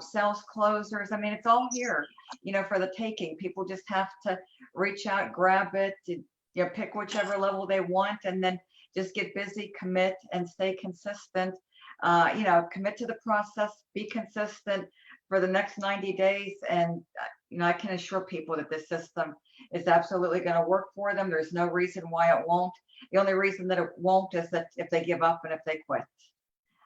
sales closers. I mean, it's all here, you know, for the taking. People just have to reach out, grab it, you know, pick whichever level they want, and then just get busy, commit, and stay consistent. You know, commit to the process, be consistent for the next 90 days. And, you know, I can assure people that this system is absolutely going to work for them. There's no reason why it won't. The only reason that it won't is that if they give up and if they quit.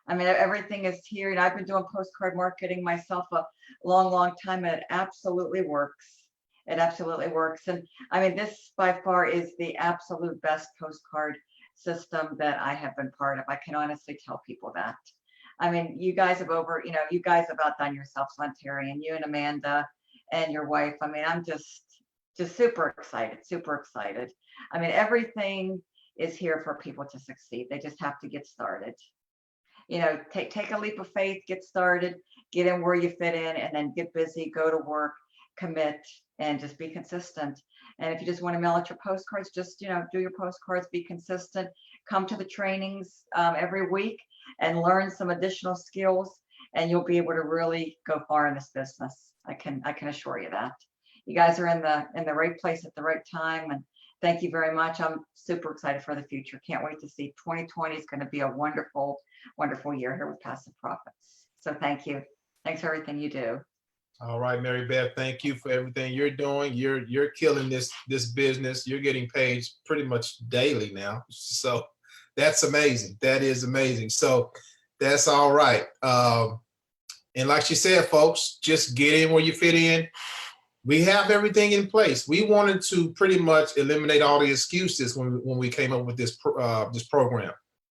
I mean, everything is here. And I've been doing postcard marketing myself a long, long time, and it absolutely works. It absolutely works. And I mean, this by far is the absolute best postcard system that I have been part of. I can honestly tell people that. I mean, you guys have outdone yourselves, Ontarian, you and Amanda and your wife. I mean, I'm just super excited, super excited. I mean, everything is here for people to succeed. They just have to get started. You know, take a leap of faith, get started, get in where you fit in, and then get busy, go to work, commit, and just be consistent. And if you just want to mail out your postcards, just, you know, do your postcards, be consistent, come to the trainings every week and learn some additional skills, and you'll be able to really go far in this business. I can assure you that. You guys are in the right place at the right time, and thank you very much. I'm super excited for the future. Can't wait to see 2020 is going to be a wonderful, wonderful year here with Passive Profits. So thank you. Thanks for everything you do. All right, Mary Beth, thank you for everything you're doing. You're killing this business. You're getting paid pretty much daily now. So that's amazing. That is amazing. So that's all right. And like she said, folks, just get in where you fit in. We have everything in place. We wanted to pretty much eliminate all the excuses when we came up with this program.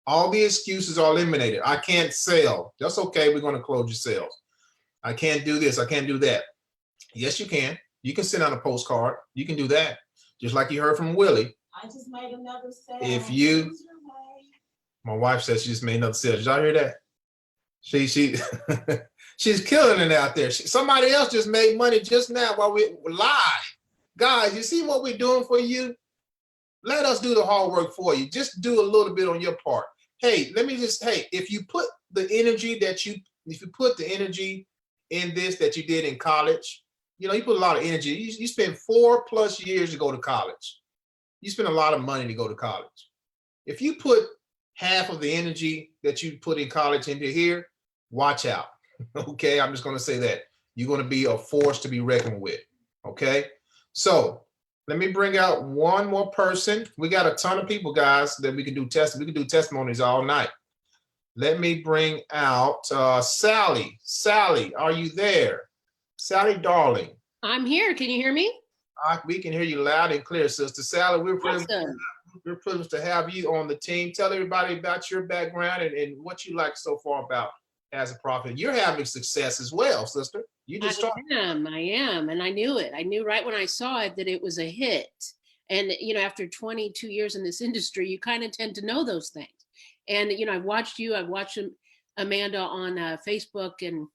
All the excuses are eliminated. I can't sell. That's okay. We're going to close your sales. I can't do this. I can't do that. Yes, you can. You can send out a postcard. You can do that. Just like you heard from Willie. I just made another sale. If you, my wife says she just made another sale. Did y'all hear that? She she's killing it out there. Somebody else just made money just now while we were live. Guys, you see what we're doing for you? Let us do the hard work for you. Just do a little bit on your part. Hey, if you put the energy in this that you did in college, you put a lot of energy. You spend 4+ years to go to college. You spend a lot of money to go to college. If you put half of the energy that you put in college into here, watch out. Okay, I'm just going to say that. You're going to be a force to be reckoned with. Okay, so let me bring out one more person. We got a ton of people, guys, that we can do testimonies all night. Let me bring out Sally. Sally, are you there? Sally, darling. I'm here. Can you hear me? We can hear you loud and clear, Sister Sally. We're privileged to have you on the team. Tell everybody about your background and what you like so far about as a prophet. You're having success as well, sister. You just started. I am. And I knew it. I knew right when I saw it that it was a hit. And, after 22 years in this industry, you kind of tend to know those things. And, I've watched Amanda on Facebook. And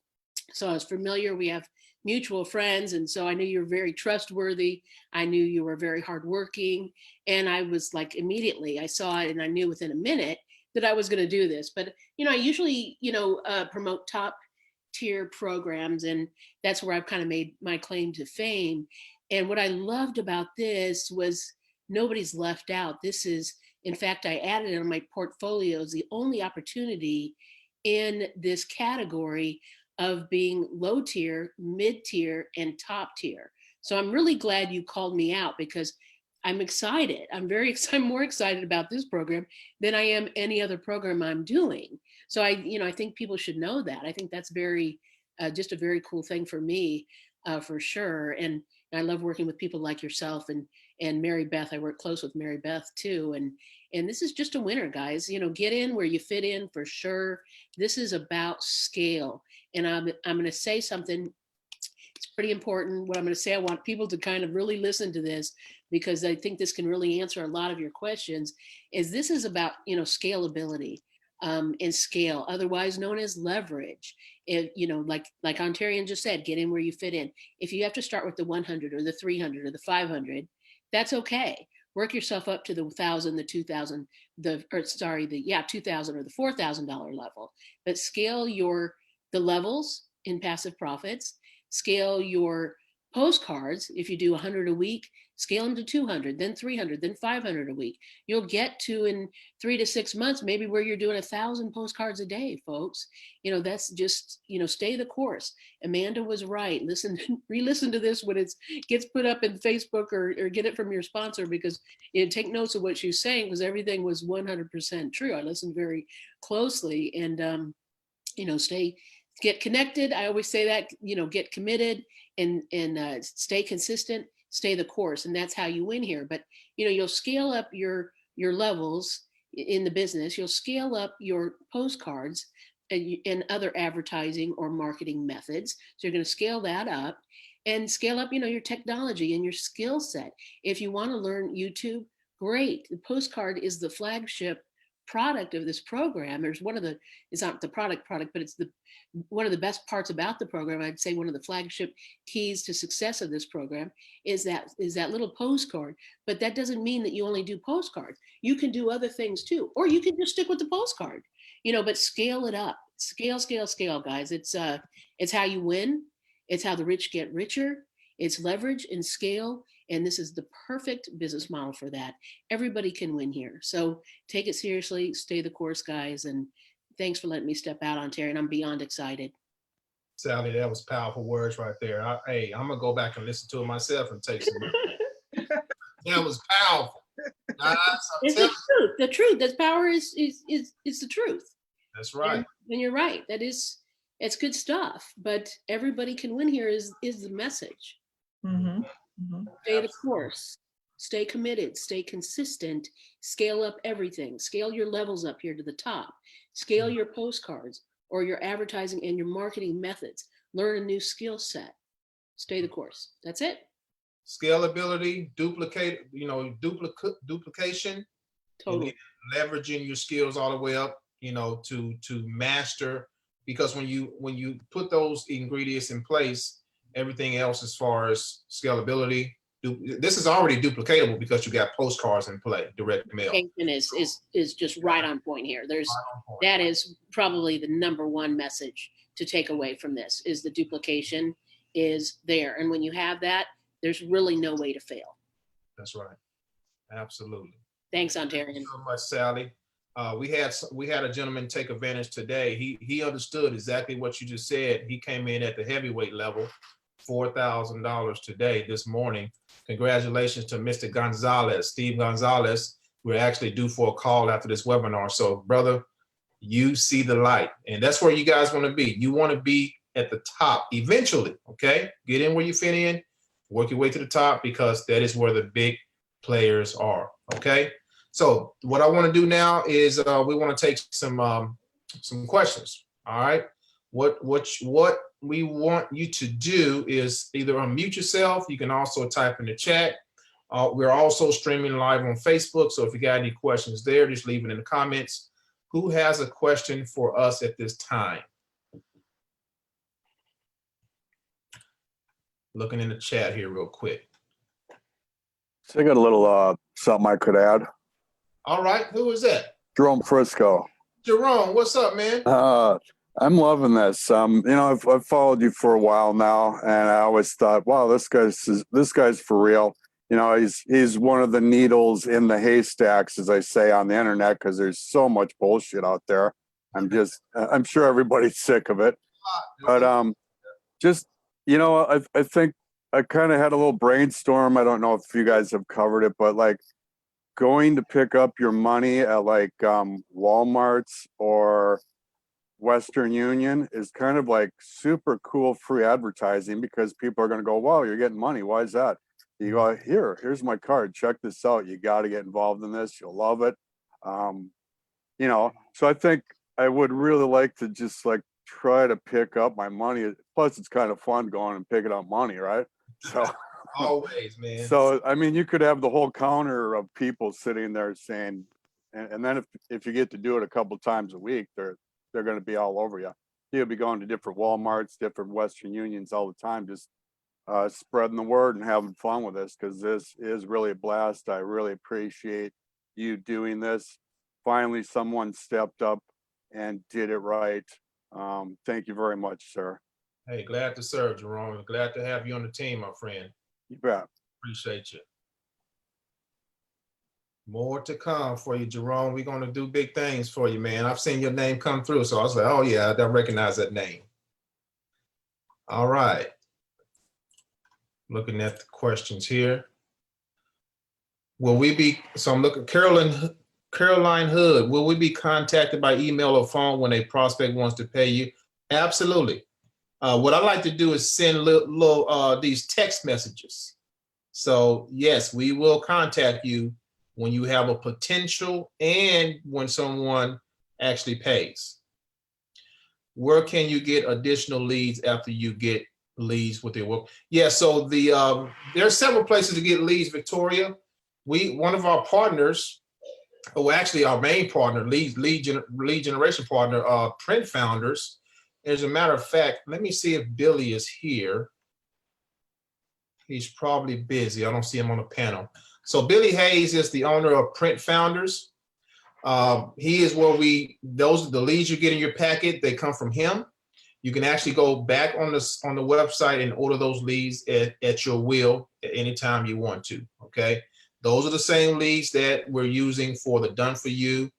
so I was familiar. We have mutual friends. And so I knew you were very trustworthy. I knew you were very hardworking. And I was like, immediately I saw it and I knew within a minute that I was going to do this. But, I usually, promote top tier programs, and that's where I've kind of made my claim to fame. And what I loved about this was nobody's left out. This is, in fact, I added it on my portfolio as the only opportunity in this category of being low tier, mid tier, and top tier. So I'm really glad you called me out because I'm excited. I'm more excited about this program than I am any other program I'm doing. So I think people should know that. I think that's just a very cool thing for me, for sure. And I love working with people like yourself and Mary Beth. I work close with Mary Beth too. And this is just a winner, guys. Get in where you fit in for sure. This is about scale. And I'm going to say something. It's pretty important. What I'm going to say, I want people to kind of really listen to this because I think this can really answer a lot of your questions. This is about, scalability and scale, otherwise known as leverage. Like Ontarian just said, get in where you fit in. If you have to start with the 100 or the 300 or the 500, that's okay. Work yourself up to the 1,000, the 2,000, the 2,000 or the $4,000 level. But scale the levels in passive profits. Scale your postcards. If you do 100 a week, scale them to 200, then 300, then 500 a week. You'll get to, in 3 to 6 months, maybe where you're doing 1,000 postcards a day, folks. That's just, stay the course. Amanda was right. Re-listen to this when it gets put up in Facebook or get it from your sponsor, because take notes of what she's saying, because everything was 100% true. I listened very closely and, get connected. I always say that, get committed and stay consistent, stay the course. And that's how you win here. But, you'll scale up your levels in the business. You'll scale up your postcards and other advertising or marketing methods. So you're going to scale that up and scale up, your technology and your skill set. If you want to learn YouTube, great. The Postcard is the flagship product of this program. It's not the product, but it's one of the best parts about the program. I'd say one of the flagship keys to success of this program is that little postcard. But that doesn't mean that you only do postcards. You can do other things too, or you can just stick with the postcard, but scale it up. Scale, guys. It's how you win. It's how the rich get richer. It's leverage and scale. And this is the perfect business model for that. Everybody can win here. So take it seriously, stay the course, guys. And thanks for letting me step out, Ontarian. I'm beyond excited. Sally, that was powerful words right there. I'm going to go back and listen to it myself and take some. That was powerful. It's the truth. The truth. That power is the truth. That's right. And you're right. It's good stuff. But everybody can win here is the message. Mm-hmm. Mm-hmm. Stay the course. stay committed, stay consistent, scale up everything, scale your levels up here to the top, scale your postcards or your advertising and your marketing methods, learn a new skill set, stay the course. That's it. Scalability, duplication, Totally. and leveraging your skills all the way up, to master. Because when you put those ingredients in place, everything else as far as scalability, this is already duplicatable because you got postcards in play, direct mail. Is just right on point here. That is probably the number one message to take away from this, is the duplication is there. And when you have that, there's really no way to fail. That's right. Absolutely. Thanks, Ontarian. Thank you so much, Sally. We had a gentleman take advantage today. He understood exactly what you just said. He came in at the heavyweight level, $4,000 today, this morning. Congratulations to Mr. Gonzalez, Steve Gonzalez. We're actually due for a call after this webinar. So, brother, you see the light, and that's where you guys want to be. You want to be at the top eventually. Okay, get in where you fit in, work your way to the top, because that is where the big players are. Okay. So what I want to do now is we want to take some questions. All right. What we want you to do is either unmute yourself. You can also type in the chat. We're also streaming live on Facebook. So if you got any questions there, just leave it in the comments. Who has a question for us at this time? Looking in the chat here real quick. So I got a little something I could add. All right, who is that? Jerome Frisco. Jerome, what's up, man? I'm loving this. I've followed you for a while now, and I always thought, wow, this guy's for real. He's one of the needles in the haystacks, as I say on the internet, because there's so much bullshit out there. I'm sure everybody's sick of it. But I think I kind of had a little brainstorm. I don't know if you guys have covered it, but like going to pick up your money at like Walmart's or Western Union is kind of like super cool free advertising, because people are going to go, wow, you're getting money. Why is that? You go, here's my card. Check this out. You got to get involved in this. You'll love it. So I think I would really like to just like try to pick up my money. Plus, it's kind of fun going and picking up money, right? So always, man. So I mean, you could have the whole counter of people sitting there saying, and then if you get to do it a couple times a week, they're going to be all over you. You'll be going to different Walmarts, different Western Unions all the time, just spreading the word and having fun with this, because this is really a blast. I really appreciate you doing this. Finally, someone stepped up and did it right. Thank you very much, sir. Hey, glad to serve, Jerome. Glad to have you on the team, my friend. You bet. Appreciate you. More to come for you, Jerome. We're going to do big things for you, man. I've seen your name come through, so I was like, oh yeah, I recognize that name. All right. Looking at the questions here. I'm looking, Caroline Hood, will we be contacted by email or phone when a prospect wants to pay you? Absolutely. What I like to do is send these text messages. So yes, we will contact you when you have a potential and when someone actually pays. Where can you get additional leads after you get leads with your work? Yeah, so there are several places to get leads, Victoria. One of our partners, actually our main partner, lead generation partner, Print Founders. As a matter of fact, let me see if Billy is here. He's probably busy. I don't see him on the panel. So Billy Hayes is the owner of Print Founders. He is where those are the leads you get in your packet. They come from him. You can actually go back on the website and order those leads at your will at any time you want to. Okay, those are the same leads that we're using for the Done For You.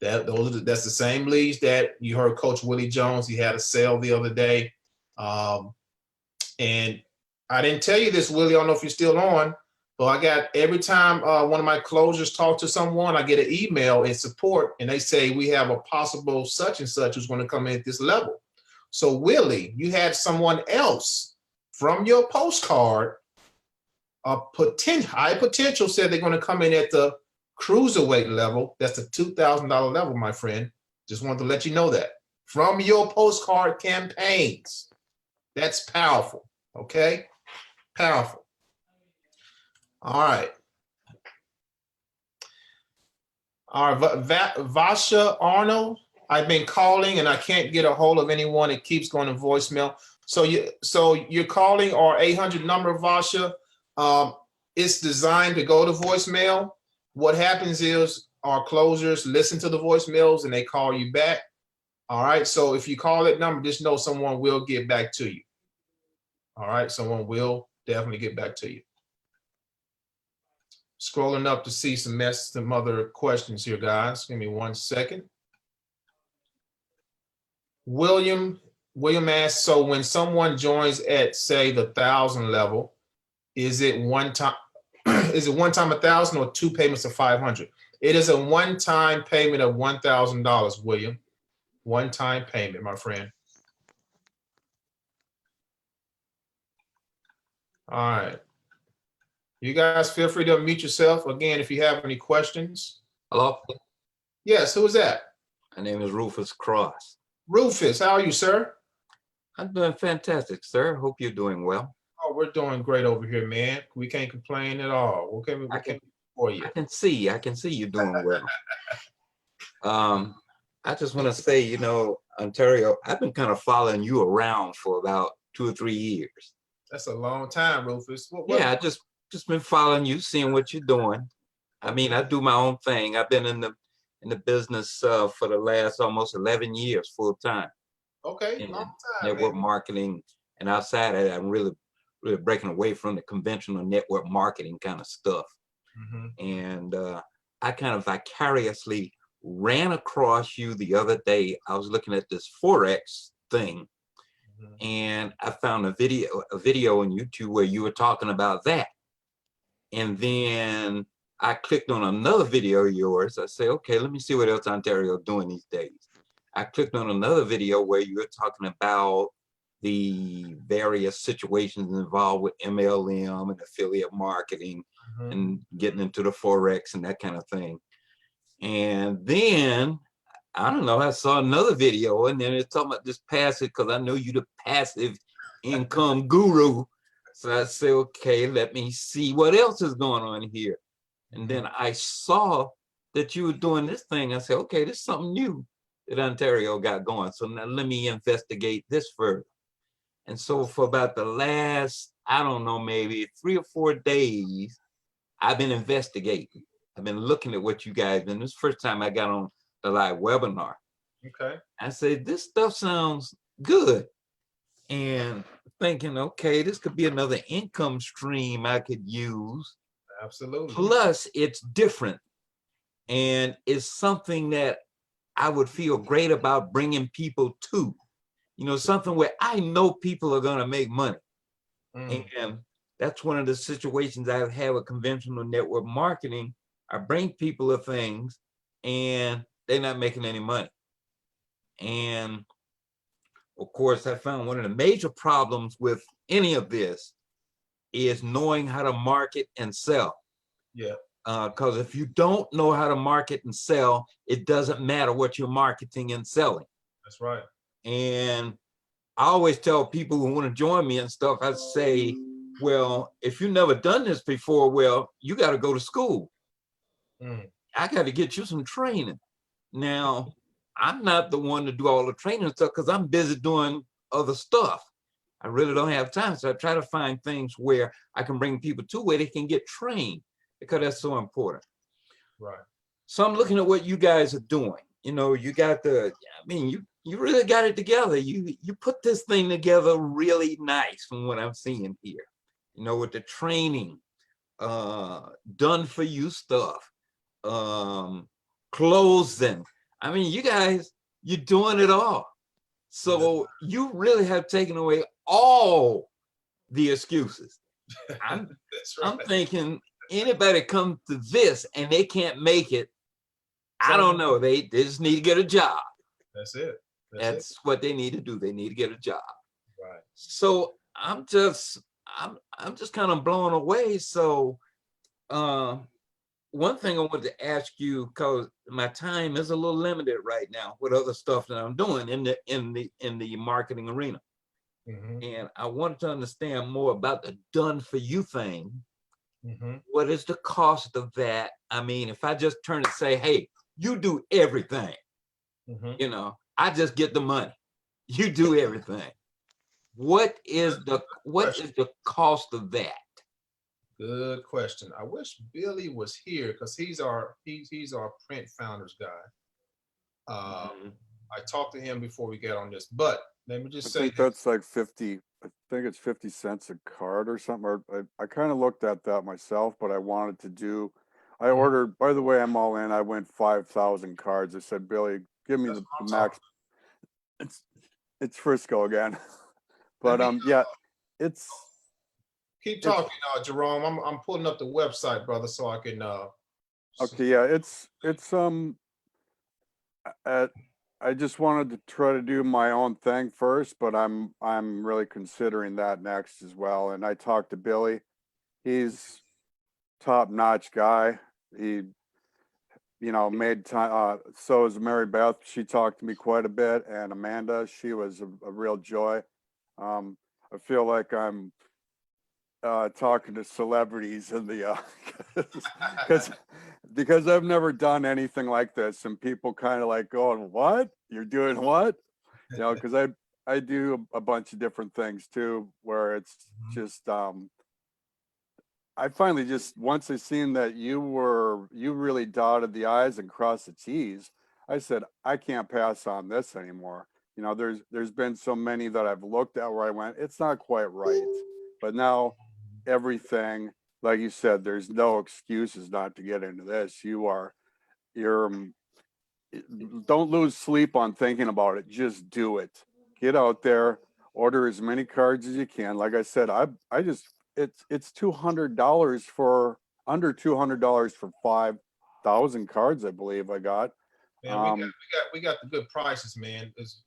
That's the same leads that you heard Coach Willie Jones. He had a sale the other day, and I didn't tell you this, Willie. I don't know if you're still on, but I got every time one of my closers talk to someone, I get an email in support, and they say we have a possible such and such who's going to come in at this level. So Willie, you had someone else from your postcard high potential said they're going to come in at the cruiserweight level. That's the $2,000 level, my friend. Just wanted to let you know that from your postcard campaigns. That's powerful. Okay, powerful. All right. All right, Vasha Arnold. I've been calling and I can't get a hold of anyone. It keeps going to voicemail. So you're calling our 800 number, Vasha. It's designed to go to voicemail. What happens is our closers listen to the voicemails and they call you back. All right. So if you call that number, just know someone will get back to you. All right. Someone will definitely get back to you. Scrolling up to see some other questions here, guys. Give me 1 second. William asks, so when someone joins at, say, the 1,000 level, is it one time 1,000 or 2 payments of 500? It is a one-time payment of $1,000, William. One-time payment, my friend. All right. You guys feel free to unmute yourself. Again, if you have any questions. Hello, Yes, who is that? my name is Rufus Cross. Rufus, how are you, sir? I'm doing fantastic, sir. Hope you're doing well. Oh, we're doing great over here, man. We can't complain at all. What can we do for you? I can see you doing well. I just want to say, you know, Ontario, I've been kind of following you around for about 2 or 3 years. That's a long time, Rufus. Yeah, I just been following you, seeing what you're doing. I mean, I do my own thing. I've been in the business for the last almost 11 years full time. Okay, long time. Network Man. marketing, and outside of that, I'm really breaking away from the conventional network marketing kind of stuff. Mm-hmm. And I kind of vicariously ran across you the other day. I was looking at this Forex thing, Mm-hmm. and I found a video on YouTube where you were talking about that. And then I clicked on another video of yours. I say, okay, let me see what else Ontario is doing these days. I clicked on another video where you were talking about the various situations involved with MLM and affiliate marketing, Mm-hmm. and getting into the Forex and that kind of thing. And then, I don't know, I saw another video and then it's talking about this passive, because I know you're the passive income guru. So I say, okay, let me see what else is going on here. And then I saw that you were doing this thing. I said, okay, this is something new that Ontario got going. So now let me investigate this further. And so for about the last, I don't know, maybe 3 or 4 days, I've been investigating. I've been looking at what you guys, and this is the first time I got on the live webinar. Okay. I said, this stuff sounds good. And thinking, okay, this could be another income stream I could use. Absolutely. Plus, it's different. And it's something that I would feel great about bringing people to. You know, something where I know people are going to make money. Mm. And that's one of the situations I've had with conventional network marketing. I bring people to things and they're not making any money. And of course, I found one of the major problems with any of this is knowing how to market and sell. Yeah. Because if you don't know how to market and sell, it doesn't matter what you're marketing and selling. That's right. And I always tell people who want to join me and stuff, I say, well, if you've never done this before, well, you got to go to school. Mm. I got to get you some training. Now, I'm not the one to do all the training stuff because I'm busy doing other stuff. I really don't have time. So I try to find things where I can bring people to where they can get trained, because that's so important. Right. So I'm looking at what you guys are doing. You know, you got you really got it together. You put this thing together really nice from what I'm seeing here. You know, with the training, done for you stuff, closing. I mean, you guys, you're doing it all. So you really have taken away all the excuses. I'm thinking anybody come to this and they can't make it, I don't know. They just need to get a job. That's it. That's what they need to do. They need to get a job. Right. So I'm I'm just kind of blown away. So one thing I wanted to ask you, because my time is a little limited right now with other stuff that I'm doing in the marketing arena. And I wanted to understand more about the done for you thing. What is the cost of that? I mean, if I just turn and say, hey, you do everything, you know, I just get the money. You do everything. What is the cost of that? Good question. I wish Billy was here because he's our print founders guy. I talked to him before we get on this, but let me just say think that's like 50. I think it's 50 cents a card or something. Or I kind of looked at that myself, but I wanted to do. I ordered. By the way, I'm all in. I went 5,000 cards. I said, Billy, give me the max. It's Frisco again, but yeah, it's. Keep talking, Jerome. I'm pulling up the website, brother, so I can. Okay, yeah, it's I just wanted to try to do my own thing first, but I'm really considering that next as well. And I talked to Billy. He's top-notch guy. He, made time. So is Mary Beth. She talked to me quite a bit, and Amanda. She was a real joy. I feel like I'm talking to celebrities in the because I've never done anything like this, and people kind of like going, what, you're doing what, because I do a bunch of different things too, where it's just I finally just, once I seen that you really dotted the I's and crossed the T's, I said, I can't pass on this anymore. There's been so many that I've looked at where I went, it's not quite right, but now everything, like you said, there's no excuses not to get into this. Don't lose sleep on thinking about it. Just do it. Get out there, order as many cards as you can. Like I said, it's $200 for under $200 for 5,000 cards, I believe I got. Man, we got the good prices, man. It's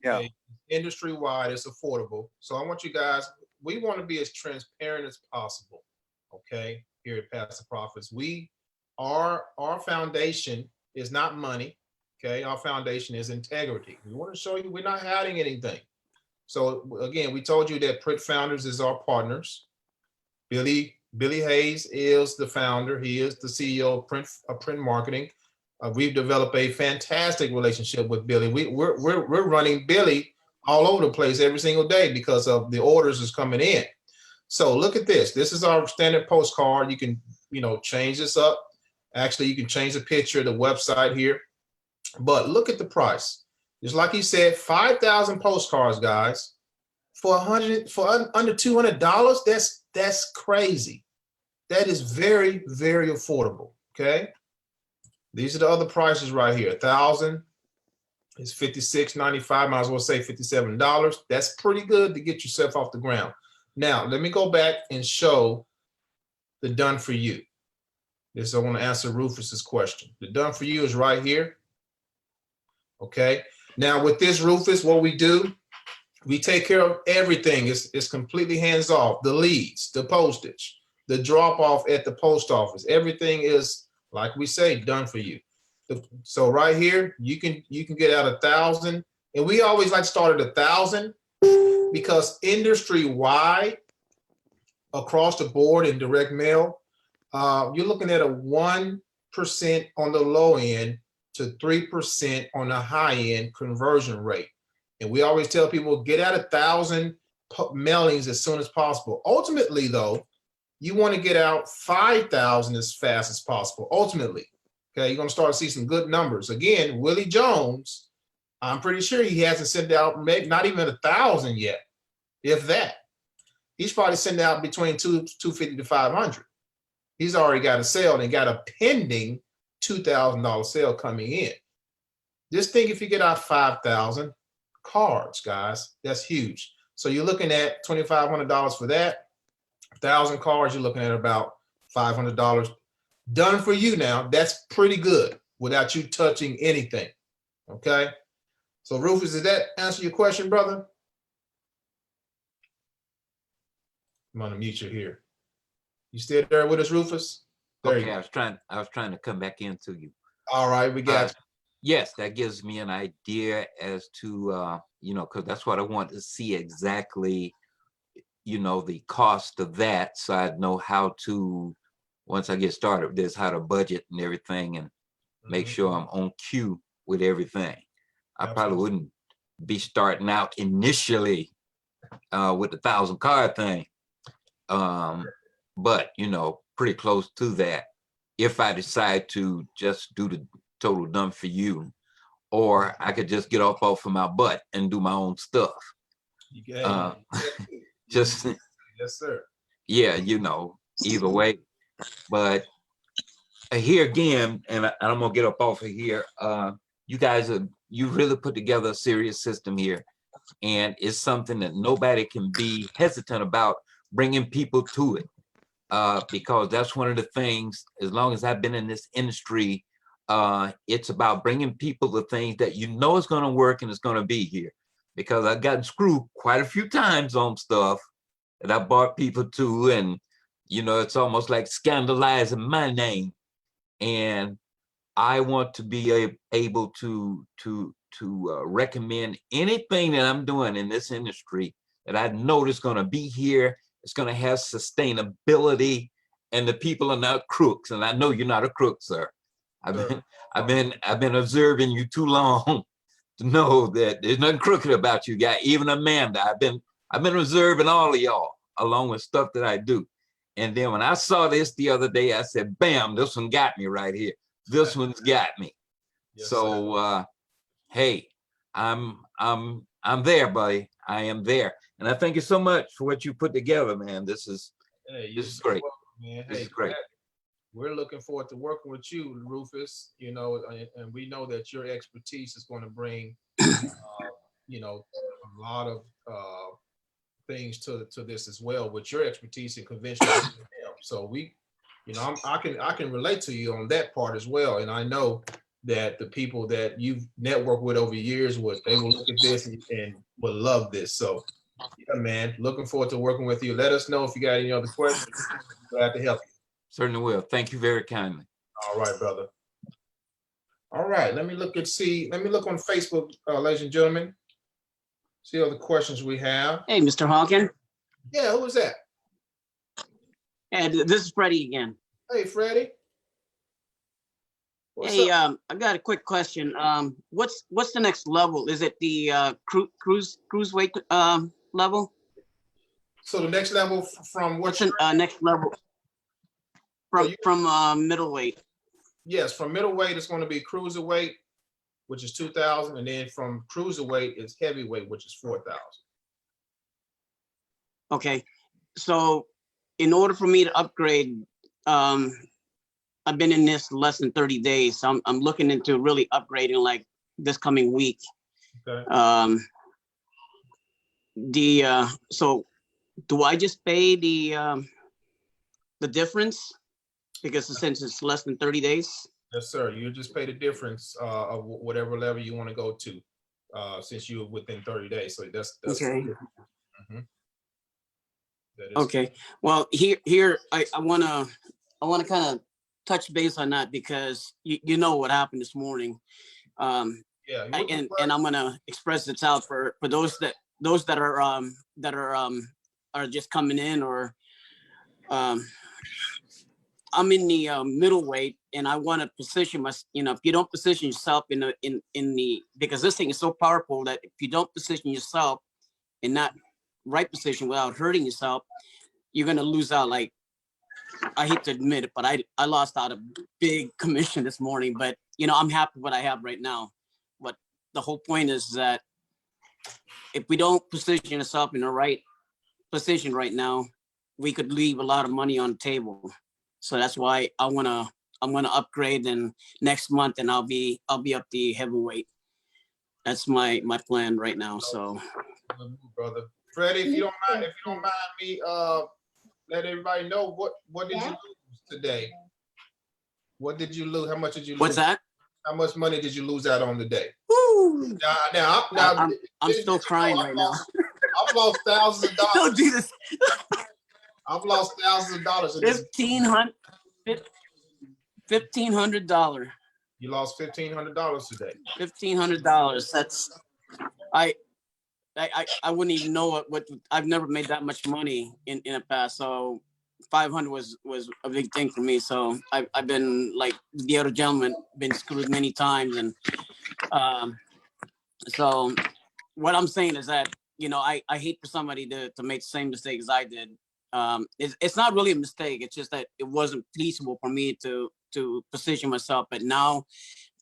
industry wide, it's affordable. So I want you guys, we want to be as transparent as possible. Okay, here at Pass the Profits, our foundation is not money. Okay, our foundation is integrity. We want to show you we're not hiding anything. So again, we told you that Print Founders is our partners. Billy Hayes is the founder. He is the CEO of Print Marketing. We've developed a fantastic relationship with Billy. We're running Billy all over the place every single day because of the orders is coming in. So look at this. This is our standard postcard. You can, change this up. Actually, you can change the picture of the website here. But look at the price. Just like he said, 5,000 postcards, guys, for under $200. That's crazy. That is very, very affordable. Okay. These are the other prices right here. 1,000 is $56.95. Might as well say $57. That's pretty good to get yourself off the ground. Now, let me go back and show the done for you. This, I want to answer Rufus's question. The done for you is right here. Okay. Now with this, Rufus, what we do, we take care of everything. It's completely hands off. The leads, the postage, the drop off at the post office. Everything is, like we say, done for you. So right here, you can get out 1,000, and we always like to start at 1,000 because industry-wide, across the board in direct mail, you're looking at a 1% on the low end to 3% on the high end conversion rate. And we always tell people, get out 1,000 mailings as soon as possible. Ultimately, though, you want to get out 5,000 as fast as possible. Ultimately, okay, you're going to start to see some good numbers. Again, Willie Jones, I'm pretty sure he hasn't sent out maybe not even 1,000 yet, if that. He's probably sending out between 250 to 500. He's already got a sale and got a pending $2,000 sale coming in. Just think if you get out 5,000 cards, guys, that's huge. So you're looking at $2,500 for that. 1,000 cards, you're looking at about $500. Done for you now. That's pretty good without you touching anything. Okay. So Rufus, did that answer your question, brother? I'm gonna mute you here. You still there with us, Rufus? There you Okay, go. I was trying to come back into you. All right, we got Yes, that gives me an idea as to, you know, because that's what I want to see exactly, you know, the cost of that. So I'd know how to, once I get started with this, how to budget and everything and make sure I'm on cue with everything. I probably wouldn't be starting out initially with the 1,000 card thing. But, you know, pretty close to that. If I decide to just do the total done for you, or I could just get off of my butt and do my own stuff. Just, yes, sir. yeah, you know, either way. But here again, and I'm gonna get up off of here. You guys you really put together a serious system here, and it's something that nobody can be hesitant about bringing people to it. Because that's one of the things, as long as I've been in this industry, it's about bringing people the things that you know is going to work and it's going to be here. Because I've gotten screwed quite a few times on stuff that I brought people to, and you know, it's almost like scandalizing my name. And I want to be able to recommend anything that I'm doing in this industry that I know is going to be here. It's going to have sustainability, and the people are not crooks. And I know you're not a crook, sir. I've been observing you too long to know that there's nothing crooked about you guys. Even Amanda, I've been observing all of y'all along with stuff that I do. And then when I saw this the other day, I said, "Bam! This one got me right here. This one's got me." Yes, so, hey, I'm there, buddy. I am there. And I thank you so much for what you put together, man. This is great. Welcome, man. This is great. We're looking forward to working with you, Rufus. You know, and we know that your expertise is going to bring, you know, a lot of things to this as well. With your expertise in conventional, so we, you know, I can relate to you on that part as well. And I know that the people that you've networked with over years, they will look at this and will love this. So, yeah, man, looking forward to working with you. Let us know if you got any other questions. Glad to help you. Certainly will. Thank you very kindly. All right, brother. All right, let me look on Facebook, ladies and gentlemen. See all the questions we have. Hey, Mr. Hawkins. Yeah, who was that? And this is Freddie again. Hey, Freddie. What's up? I got a quick question. What's the next level? Is it the cruise weight level? So the next level from what's the next level from middleweight? Yes, from middleweight it's going to be cruiserweight, which is 2,000, and then from cruiserweight is heavyweight, which is 4,000. Okay, so in order for me to upgrade, I've been in this less than 30 days, so I'm looking into really upgrading like this coming week. Okay. So do I just pay the difference because since it's less than 30 days? Yes, sir. You just pay the difference of whatever level you want to go to, since you're within 30 days. So that's okay. Mm-hmm. Okay. Well, here I wanna kind of touch base on that because you know what happened this morning. Yeah. And I'm gonna express this out for those that are just coming in, or I'm in the middleweight and I want to position my, if you don't position yourself in the because this thing is so powerful that if you don't position yourself in that right position without hurting yourself, you're gonna lose out. Like, I hate to admit it, but I lost out a big commission this morning, but I'm happy with what I have right now. But the whole point is that if we don't position yourself in the right position right now, we could leave a lot of money on the table. So that's why I'm gonna upgrade, and next month, and I'll be up the heavyweight. That's my plan right now. So, brother Freddie, if you don't mind me let everybody know what did you lose today? What did you lose? How much did you lose? What's that? How much money did you lose out on today? Woo! Now I'm still crying right now. I've lost thousands of dollars. Don't do this. I've lost thousands of dollars in this. $1,500. You lost $1,500 today. $1,500. That's I wouldn't even know what I've never made that much money in the past. So 500 was a big thing for me. So I've been like the other gentleman, been screwed many times, and so what I'm saying is that, you know, I hate for somebody to make the same mistake as I did. It's not really a mistake. It's just that it wasn't feasible for me to position myself. But now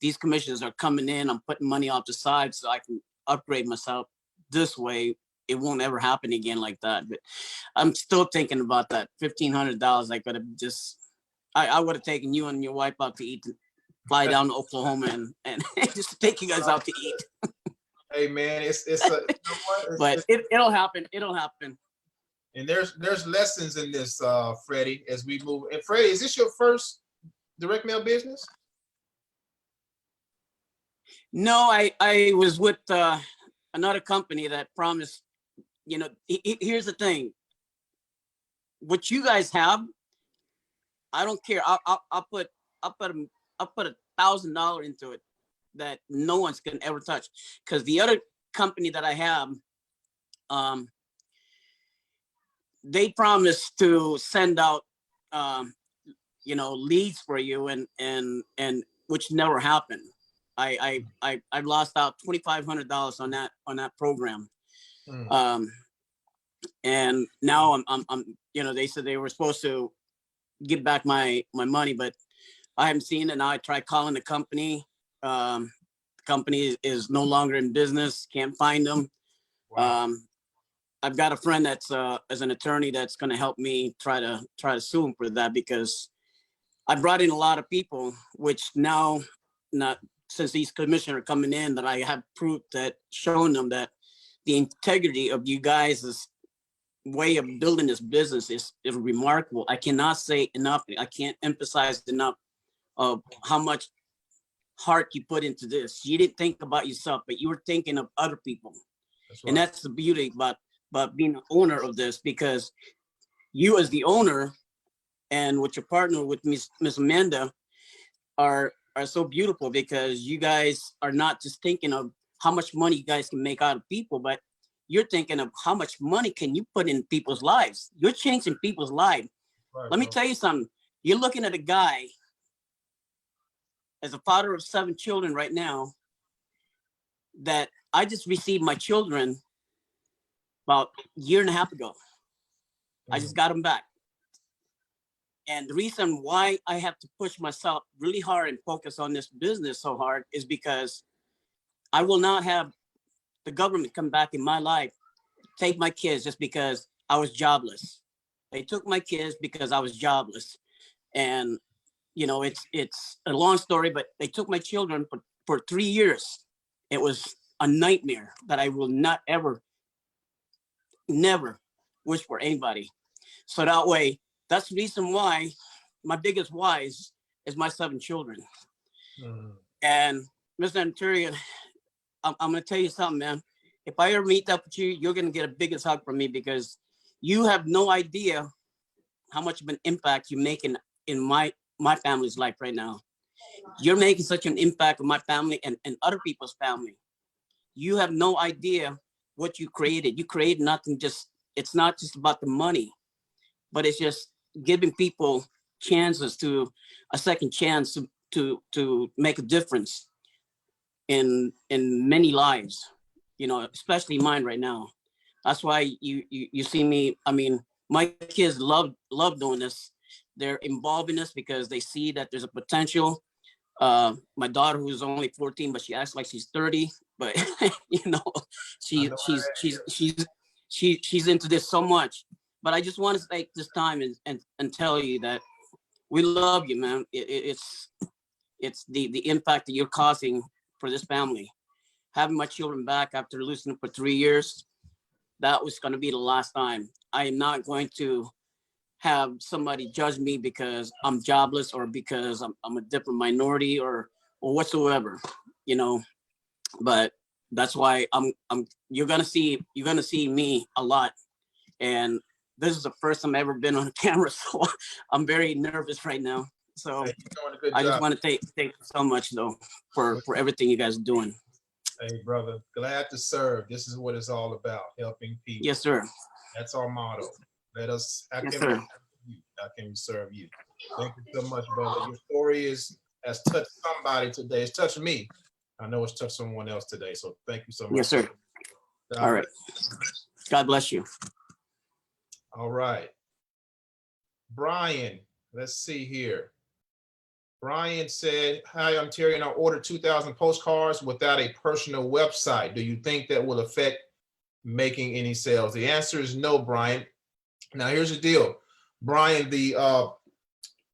these commissions are coming in. I'm putting money off the side so I can upgrade myself this way. It won't ever happen again like that. But I'm still thinking about that $1,500. I could have just, I would have taken you and your wife out to eat, fly down to Oklahoma and just take you guys out to eat. Hey man, it's you know what? But it'll happen. It'll happen. And there's lessons in this, Freddie, as we move. And Freddie, is this your first direct mail business? No, I was with another company that promised, you know, here's the thing. What you guys have, I don't care. I'll put $1,000 into it that no one's can ever touch. Because the other company that I have, they promised to send out, you know, leads for you, and which never happened. I lost out $2,500 on that program. And now I'm you know, they said they were supposed to give back my money, but I haven't seen it. Now I tried calling the company. The company is no longer in business. Can't find them. Wow. I've got a friend that's as an attorney that's going to help me try to sue him for that, because I brought in a lot of people, which now, not since these commissioners are coming in, that I have proof that showing them that the integrity of you guys' way of building this business is remarkable. I cannot say enough. I can't emphasize enough of how much heart you put into this. You didn't think about yourself, but you were thinking of other people. That's right. And that's the beauty about being an owner of this, because you as the owner and with your partner, with Miss Amanda, are so beautiful, because you guys are not just thinking of how much money you guys can make out of people, but you're thinking of how much money can you put in people's lives. You're changing people's lives. Right, Let me bro. tell you something. You're looking at a guy, as a father of 7 children right now, that I just received my children about a year and a half ago. I just got them back. And the reason why I have to push myself really hard and focus on this business so hard is because I will not have the government come back in my life, take my kids just because I was jobless. They took my kids because I was jobless. And, you know, it's a long story, but they took my children for 3 years. It was a nightmare that I will not ever, never wish for anybody. So that way, that's the reason why my biggest why is my 7 children. And Mr. Ontarian, I'm going to tell you something, man. If I ever meet up with you, you're going to get a biggest hug from me, because you have no idea how much of an impact you make in my family's life right now. You're making such an impact on my family and other people's family. You have no idea what you created. You created nothing, it's not just about the money, but it's just giving people chances, to a second chance to make a difference in many lives, you know, especially mine right now. That's why you see me. I mean, my kids love doing this. They're involved in this because they see that there's a potential. My daughter, who's only 14, but she acts like she's 30, but you know, she's into this so much. But I just want to take this time and tell you that we love you, man. It's the impact that you're causing for this family. Having my children back after losing them for 3 years, that was going to be the last time. I am not going to have somebody judge me because I'm jobless, or because I'm a different minority or whatsoever, you know. But that's why you're gonna see me a lot, and this is the first time I've ever been on camera, so I'm very nervous right now. So Hey, you're doing a good I just job. want to thank you so much though for everything you guys are doing. Hey, brother, glad to serve. This is what it's all about, helping people. Yes, sir. That's our motto. How Yes, can sir. we serve you? How can we serve you? Thank you so much, brother. Your story has touched somebody today. It's touched me. I know it's touched someone else today. So thank you so much. Yes, sir. All right. God bless you. All right. Brian, let's see here. Brian said, hi, I'm Terry, and I ordered 2,000 postcards without a personal website. Do you think that will affect making any sales? The answer is no, Brian. Now, here's the deal. Brian,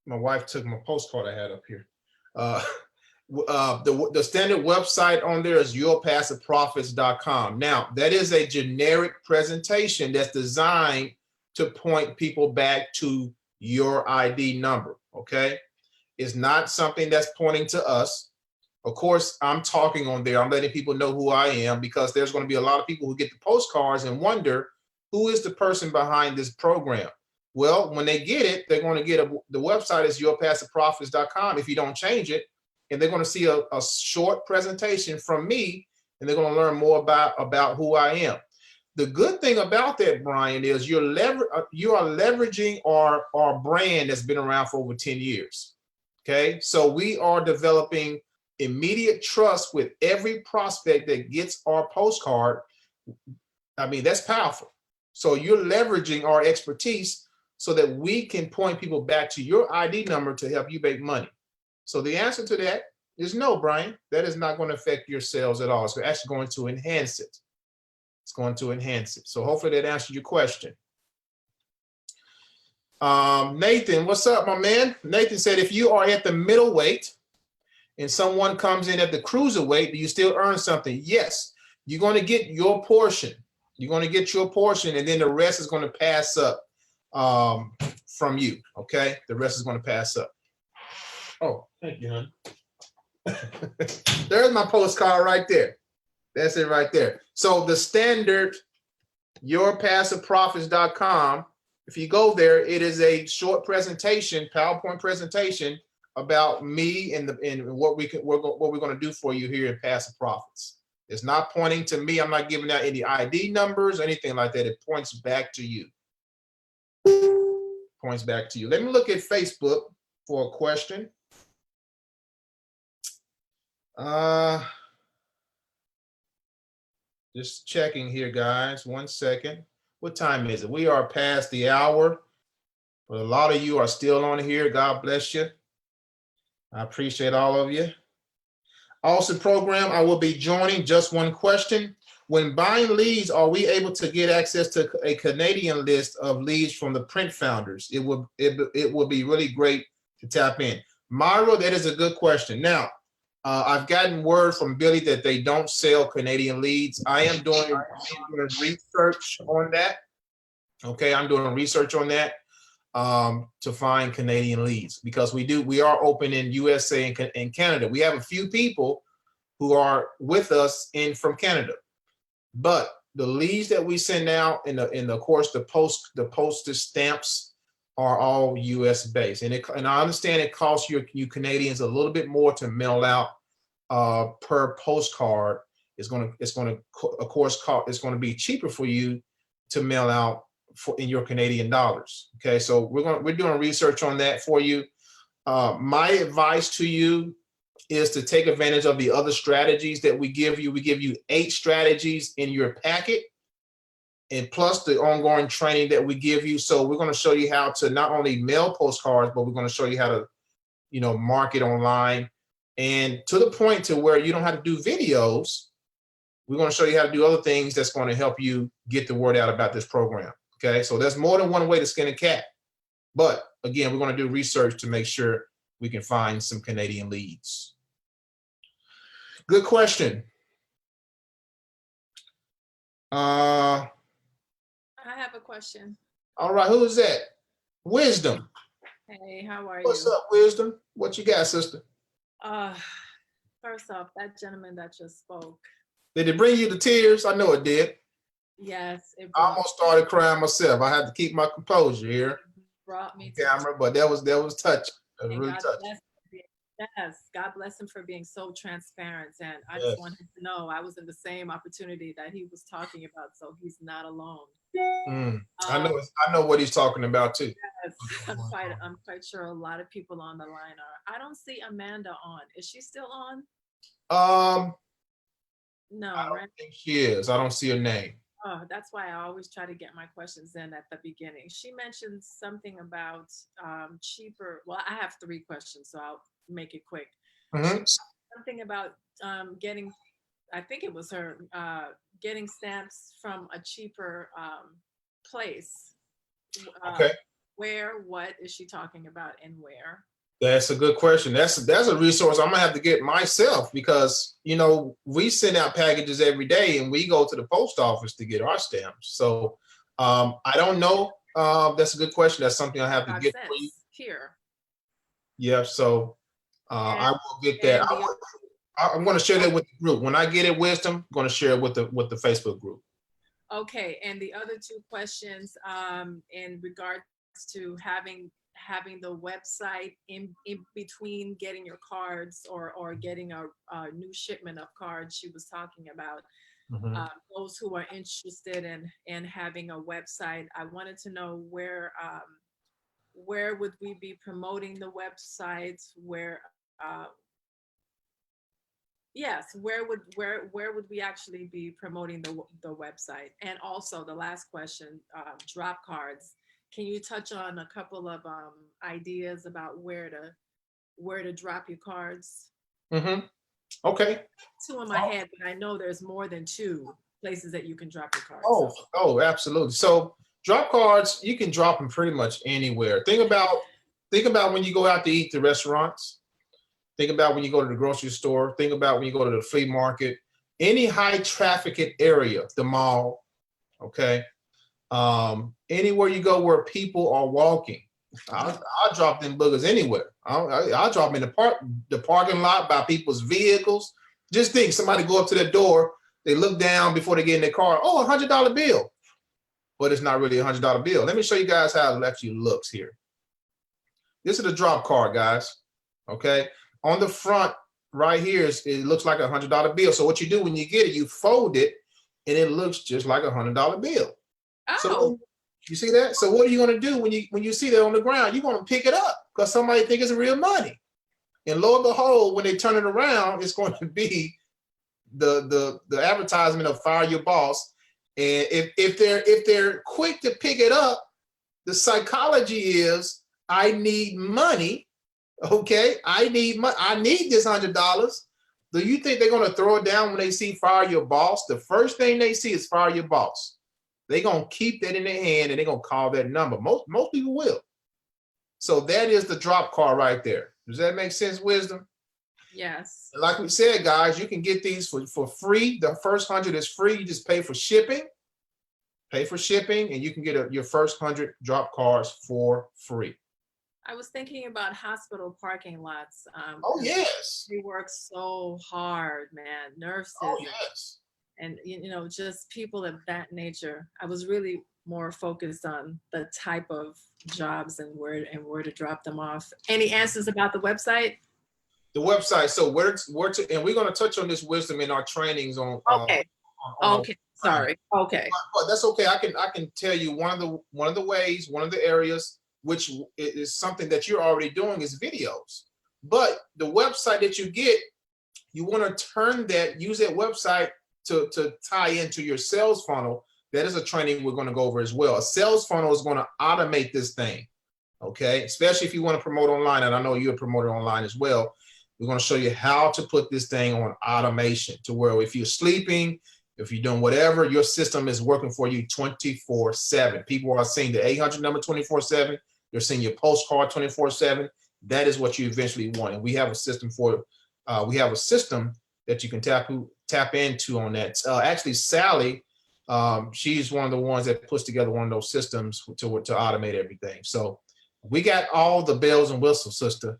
my wife took my postcard I had up here. The standard website on there is yourpassiveprofits.com. Now, that is a generic presentation that's designed to point people back to your ID number, okay? It's not something that's pointing to us. Of course, I'm talking on there. I'm letting people know who I am because there's going to be a lot of people who get the postcards and wonder who is the person behind this program. Well, when they get it, they're going to get the website is yourpassiveprofits.com if you don't change it. And they're going to see a short presentation from me, and they're going to learn more about who I am. The good thing about that, Brian, is you are leveraging our brand that's been around for over 10 years. Okay, so we are developing immediate trust with every prospect that gets our postcard. I mean, that's powerful. So you're leveraging our expertise so that we can point people back to your ID number to help you make money. So the answer to that is no, Brian. That is not going to affect your sales at all. It's actually going to enhance it. It's going to enhance it. So hopefully that answered your question. Nathan, what's up, my man? Nathan said, if you are at the middleweight and someone comes in at the cruiserweight, do you still earn something? Yes, you're going to get your portion. You're going to get your portion, and then the rest is going to pass up from you, okay? The rest is going to pass up. Oh, thank you, hon. There's my postcard right there. That's it right there. So the standard, yourpassiveprofits.com, if you go there, it is a short presentation, PowerPoint presentation about me and what we're going to do for you here in Passive Profits. It's not pointing to me. I'm not giving out any ID numbers or anything like that. It points back to you. Points back to you. Let me look at Facebook for a question. Just checking here, guys. 1 second. What time is it? We are past the hour, but a lot of you are still on here. God bless you. I appreciate all of you. Also, program, I will be joining. Just one question. When buying leads, are we able to get access to a Canadian list of leads from the print founders? It will be really great to tap in. Myra, that is a good question. Now, I've gotten word from Billy that they don't sell Canadian leads. I am doing research on that. Okay, I'm doing research on that to find Canadian leads because we are open in USA and Canada. We have a few people who are with us from Canada, but the leads that we send out and of course the postage stamps are all US based, and I understand it costs you Canadians a little bit more to mail out per postcard. It's going to of course it's going to be cheaper for you to mail out in your Canadian dollars. Okay, so we're doing research on that for you. My advice to you is to take advantage of the other strategies that we give you. We give you 8 strategies in your packet, and plus the ongoing training that we give you. So we're going to show you how to not only mail postcards, but we're going to show you how to, market online, and to the point to where you don't have to do videos. We're going to show you how to do other things that's going to help you get the word out about this program. Okay, so there's more than one way to skin a cat. But again, we're going to do research to make sure we can find some Canadian leads. Good question. I have a question. All right, who is that? Wisdom. Hey, how are What's you? up, Wisdom? What you got, sister? First off, that gentleman that just spoke. Did it bring you to tears? I know it did. Yes, it I almost started crying myself. I had to keep my composure here brought me on to camera, but that was touching. That was and really God touching. bless him for yes, God bless him for being so transparent. And I Yes. just want him to know I was in the same opportunity that he was talking about, so he's not alone. I know what he's talking about too. Yes, I'm quite sure a lot of people on the line are. I don't see Amanda on. Is she still on? No, I don't right? think she is. I don't see her name. Oh, that's why I always try to get my questions in at the beginning. She mentioned something about cheaper. Well, I have 3 questions, so I'll make it quick. Mhm. Something about getting, I think it was her, getting stamps from a cheaper place. Okay. Where, what is she talking about and where? That's a good question. That's a resource I'm gonna have to get myself because we send out packages every day and we go to the post office to get our stamps. So I don't know. That's a good question. That's something I have to get for you. Here. Yeah. So I will get that. I'm going to share that with the group. When I get it, Wisdom, I'm going to share it with the Facebook group. Okay, and the other 2 questions in regards to having the website in between getting your cards or getting a new shipment of cards she was talking about. Those who are interested in having a website, I wanted to know where would we be promoting the websites, where yes, where would we actually be promoting the website? And also the last question, drop cards. Can you touch on a couple of ideas about where to drop your cards? Okay. 2 in my head, but I know there's more than 2 places that you can drop your cards. Oh, absolutely. So drop cards, you can drop them pretty much anywhere. Think about when you go out to eat to restaurants. Think about when you go to the grocery store. Think about when you go to the flea market. Any high trafficked area, the mall. Okay. Anywhere you go where people are walking, I'll drop them boogers anywhere. I'll drop them in the parking lot by people's vehicles. Just think, somebody go up to their door, they look down before they get in their car. Oh, $100 bill, but it's not really a $100 bill. Let me show you guys how it actually looks here. This is the drop card, guys. Okay, on the front right here, it looks like a $100 bill. So what you do when you get it, you fold it, and it looks just like a $100 bill. Oh. So you see that? So what are you going to do when you see that on the ground? You're going to pick it up because somebody think it's real money. And lo and behold, when they turn it around, it's going to be the advertisement of fire your boss. And if they're quick to pick it up, the psychology is I need money. Okay, I need this $100. Do you think they're going to throw it down when they see fire your boss? The first thing they see is fire your boss. They're going to keep that in their hand and they're going to call that number. Most people will. So that is the drop card right there. Does that make sense, Wisdom? Yes. Like we said, guys, you can get these for free. The first 100 is free. You just pay for shipping. Pay for shipping and you can get your first 100 drop cards for free. I was thinking about hospital parking lots. Oh, yes. They work so hard, man. Nurses. Oh, yes. And just people of that nature. I was really more focused on the type of jobs and where to drop them off. Any answers about the website? The website. So and we're going to touch on this, Wisdom, in our trainings on. Okay. Okay. Sorry. Okay. But that's okay. I can tell you one of the ways, one of the areas, which is something that you're already doing, is videos. But the website that you get, you want to use that website to tie into your sales funnel. That is a training we're going to go over as well. A sales funnel is going to automate this thing, okay? Especially if you want to promote online, and I know you're a promoter online as well. We're going to show you how to put this thing on automation to where if you're sleeping, if you're doing whatever, your system is working for you 24/7. People are seeing the 800 number 24/7. They're seeing your postcard 24/7. That is what you eventually want. And we have a system that you can tap into on that. Actually, Sally, she's one of the ones that puts together one of those systems to automate everything. So we got all the bells and whistles, sister.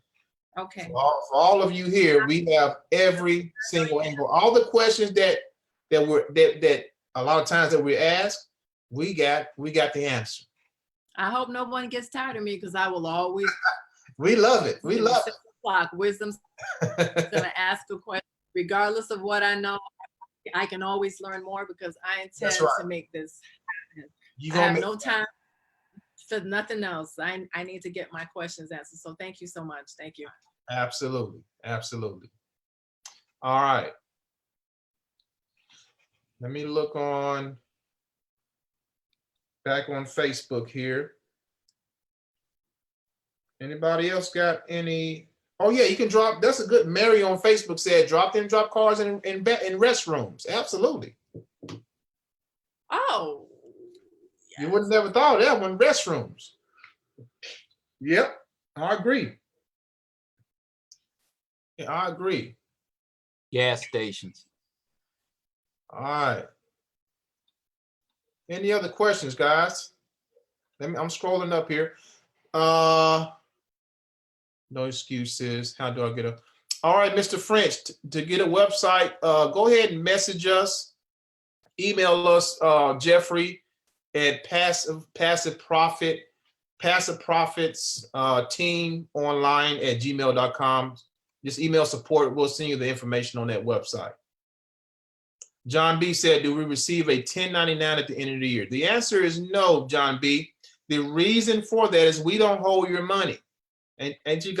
Okay. For all of you here, we have every single angle, all the questions that a lot of times that we ask, we got the answer. I hope no one gets tired of me because I will always. We love it. We love 6 o'clock, wisdom's it. gonna ask a question, regardless of what I know. I can always learn more because I intend right. to make this happen. You I have gonna no time for nothing else. I need to get my questions answered. So thank you so much. Thank you. Absolutely. Absolutely. All right. Let me look back on Facebook here. Anybody else got any? Oh yeah, you can drop. That's a good. Mary on Facebook said, drop cards in restrooms. Absolutely. Oh. You would have never thought of that one. Restrooms. Yep, I agree. Yeah, I agree. Gas stations. All right. Any other questions, guys? I'm scrolling up here. No excuses. How do I get a? All right, Mr. French, to get a website, go ahead and message us. Email us, Jeffrey at passive profits team online at gmail.com. Just email support. We'll send you the information on that website. John B said, do we receive a 1099 at the end of the year? The answer is no, John B. The reason for that is we don't hold your money. And aren't you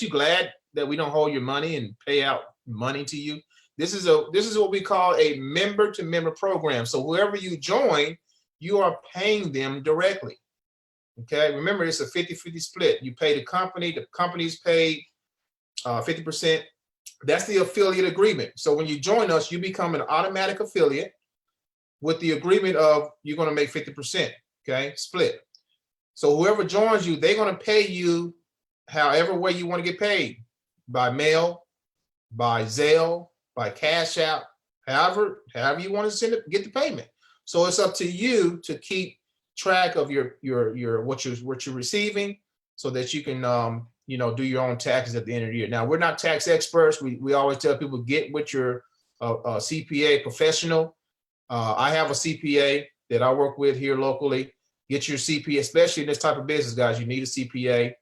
glad that we don't hold your money and pay out money to you? This is what we call a member to member program. So whoever you join, you are paying them directly. Okay, remember it's a 50-50 split. You pay the company's paid 50%. That's the affiliate agreement. So when you join us, you become an automatic affiliate with the agreement of you're going to make 50%. Okay, split. So whoever joins you, they're going to pay you however way you want to get paid, by mail, by Zelle, by Cash App, however you want to get the payment. So it's up to you to keep track of your what you're receiving, so that you can do your own taxes at the end of the year. Now, we're not tax experts. We always tell people, get with your CPA professional. I have a CPA that I work with here locally. Get your CPA, especially in this type of business, guys. You need a CPA.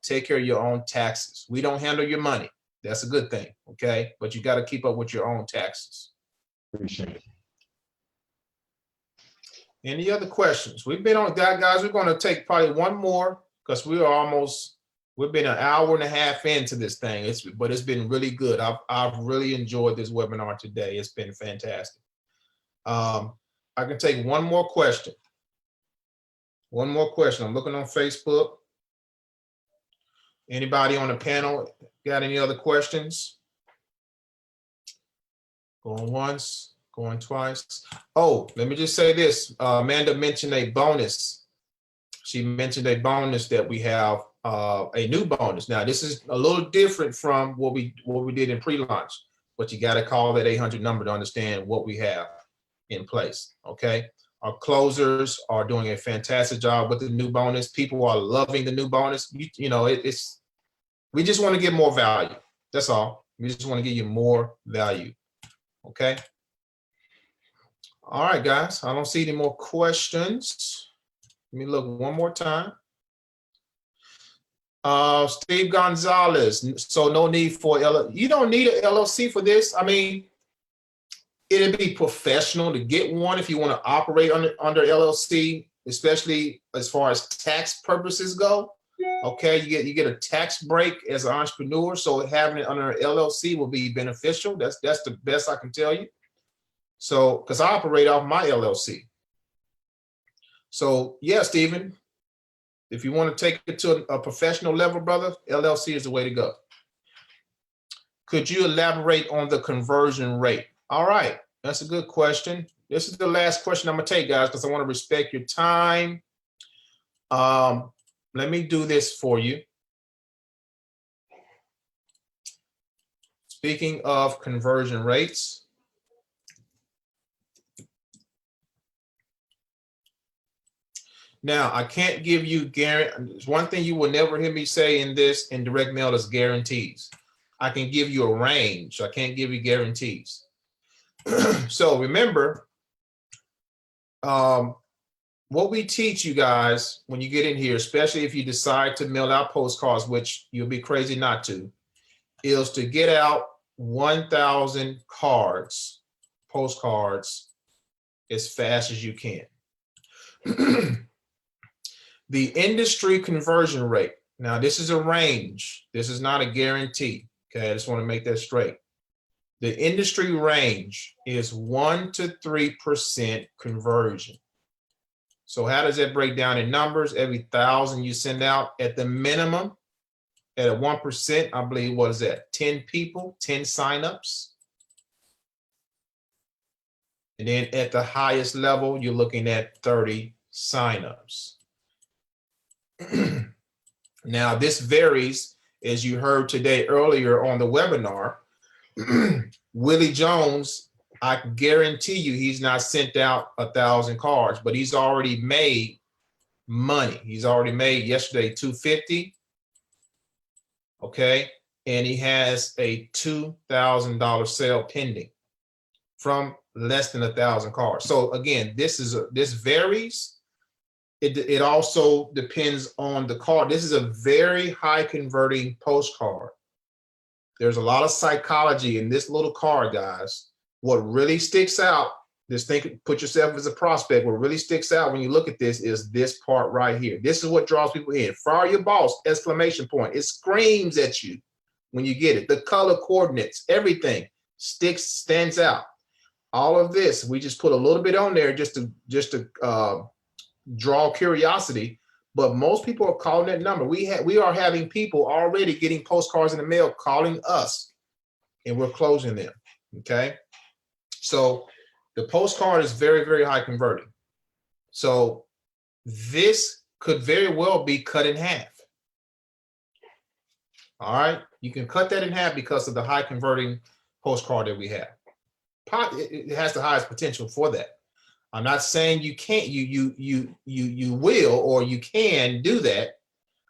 Take care of your own taxes. We don't handle your money. That's a good thing, okay? But you got to keep up with your own taxes. Appreciate it. Any other questions? We've been on that, guys. We're going to take probably one more because we've been an hour and a half into this thing. But it's been really good. I've really enjoyed this webinar today. It's been fantastic. I can take one more question. One more question. I'm looking on Facebook. Anybody on the panel got any other questions? Going once, going twice. Oh, let me just say this. Amanda mentioned a bonus. She mentioned a bonus that we have, a new bonus. Now, this is a little different from what we did in pre-launch, but you got to call that 800 number to understand what we have in place, okay? Our closers are doing a fantastic job with the new bonus. People are loving the new bonus. We just want to give more value. That's all. We just want to give you more value. Okay. All right, guys. I don't see any more questions. Let me look one more time. Steve Gonzalez. So no need for you don't need an LLC for this. I mean, it'd be professional to get one if you want to operate under LLC, especially as far as tax purposes go. Okay, you get a tax break as an entrepreneur, so having it under an LLC will be beneficial. That's the best I can tell you. So, because I operate off my LLC. So yeah, Stephen, if you want to take it to a professional level, brother, LLC is the way to go. Could you elaborate on the conversion rate? All right, that's a good question. This is the last question I'm gonna take, guys, because I want to respect your time. Let me do this for you. Speaking of conversion rates, now I can't give you guarantee. One thing you will never hear me say in this in direct mail is guarantees. I can give you a range. I can't give you guarantees. So remember, what we teach you guys when you get in here, especially if you decide to mail out postcards, which you'll be crazy not to, is to get out 1,000 cards, postcards, as fast as you can. The industry conversion rate. Now, this is a range. This is not a guarantee. Okay, I just want to make that straight. The industry range is 1 to 3% conversion. So how does that break down in numbers? Every 1,000 you send out, at the minimum, at a 1%, I believe, what is that? 10 people, 10 signups. And then at the highest level, you're looking at 30 signups. Now, this varies, as you heard today earlier on the webinar. Willie Jones, I can guarantee you he's not sent out 1,000 cards, but he's already made money. He's already made yesterday $250. Okay, and he has a $2,000 sale pending from less than 1,000 cards. So again, this varies. It also depends on the card. This is a very high converting postcard. There's a lot of psychology in this little card, guys. What really sticks out, just think, put yourself as a prospect. What really sticks out when you look at this is this part right here. This is what draws people in. Fire your boss, exclamation point. It screams at you when you get it. The color coordinates, everything stands out. All of this, we just put a little bit on there just to draw curiosity. But most people are calling that number. We are having people already getting postcards in the mail calling us, and we're closing them. Okay, so the postcard is very, very high converting. So this could very well be cut in half. All right, you can cut that in half because of the high converting postcard that we have. It has the highest potential for that. I'm not saying you can't, you will or you can do that.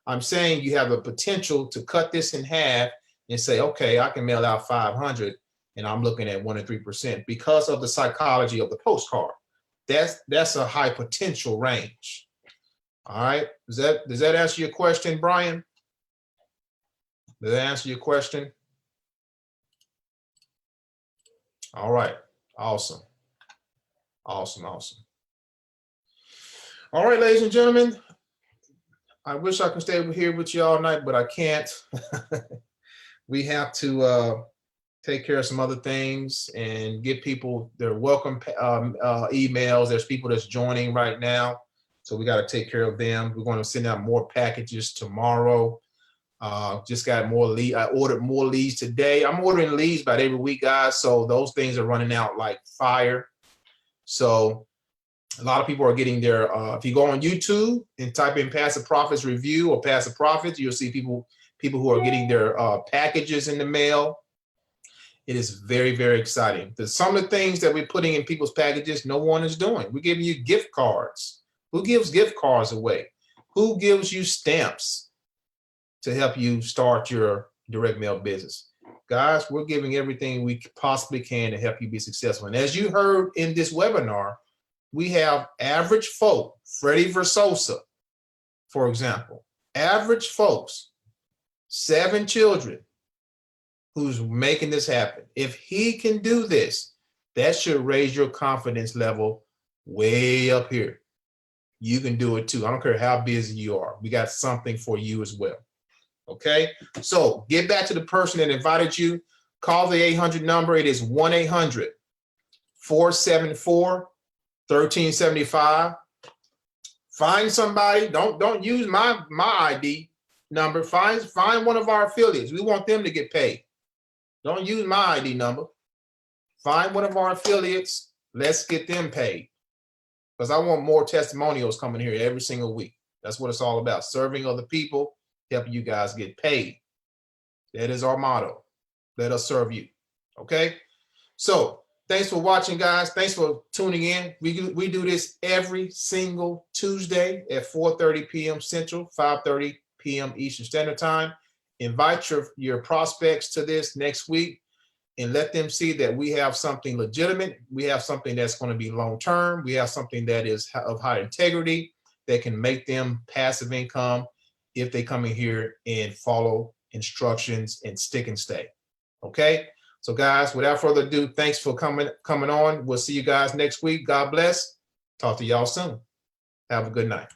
I'm saying you have a potential to cut this in half and say, okay, I can mail out 500 and I'm looking at 1 to 3% because of the psychology of the postcard. That's a high potential range. All right, does that answer your question, Brian? Does that answer your question? All right, awesome. Awesome. All right, ladies and gentlemen, I wish I could stay here with you all night, but I can't. We have to take care of some other things and give people their welcome emails. There's people that's joining right now, so we got to take care of them. We're going to send out more packages tomorrow. Just got more leads. I ordered more leads today. I'm ordering leads about every week, guys, so those things are running out like fire. So a lot of people are getting their, if you go on YouTube and type in Passive Profits Review or Passive Profits, you'll see people who are getting their packages in the mail. It is very, very exciting. Some of the things that we're putting in people's packages, no one is doing. We're giving you gift cards. Who gives gift cards away? Who gives you stamps to help you start your direct mail business? Guys, we're giving everything we possibly can to help you be successful. And as you heard in this webinar, we have average folk, Freddie Versosa, for example, average folks, 7 children, who's making this happen. If he can do this, that should raise your confidence level way up here. You can do it too. I don't care how busy you are. We got something for you as well. Okay, so get back to the person that invited you. Call the 800 number. It is 1-800-474-1375. Find somebody. Don't use my ID number. Find one of our affiliates. We want them to get paid. Don't use my ID number. Find one of our affiliates. Let's get them paid. Because I want more testimonials coming here every single week. That's what it's all about. Serving other people, helping you guys get paid. That is our motto. Let us serve you. Okay? So thanks for watching, guys. Thanks for tuning in. We do this every single Tuesday at 4:30 p.m. Central, 5:30 p.m. Eastern Standard Time. Invite your prospects to this next week. and let them see that we have something legitimate. We have something that's going to be long-term. We have something that is of high integrity that can make them passive income if they come in here and follow instructions and stick and stay. Okay. So guys, without further ado, thanks for coming on. We'll see you guys next week. God bless. Talk to y'all soon. Have a good night.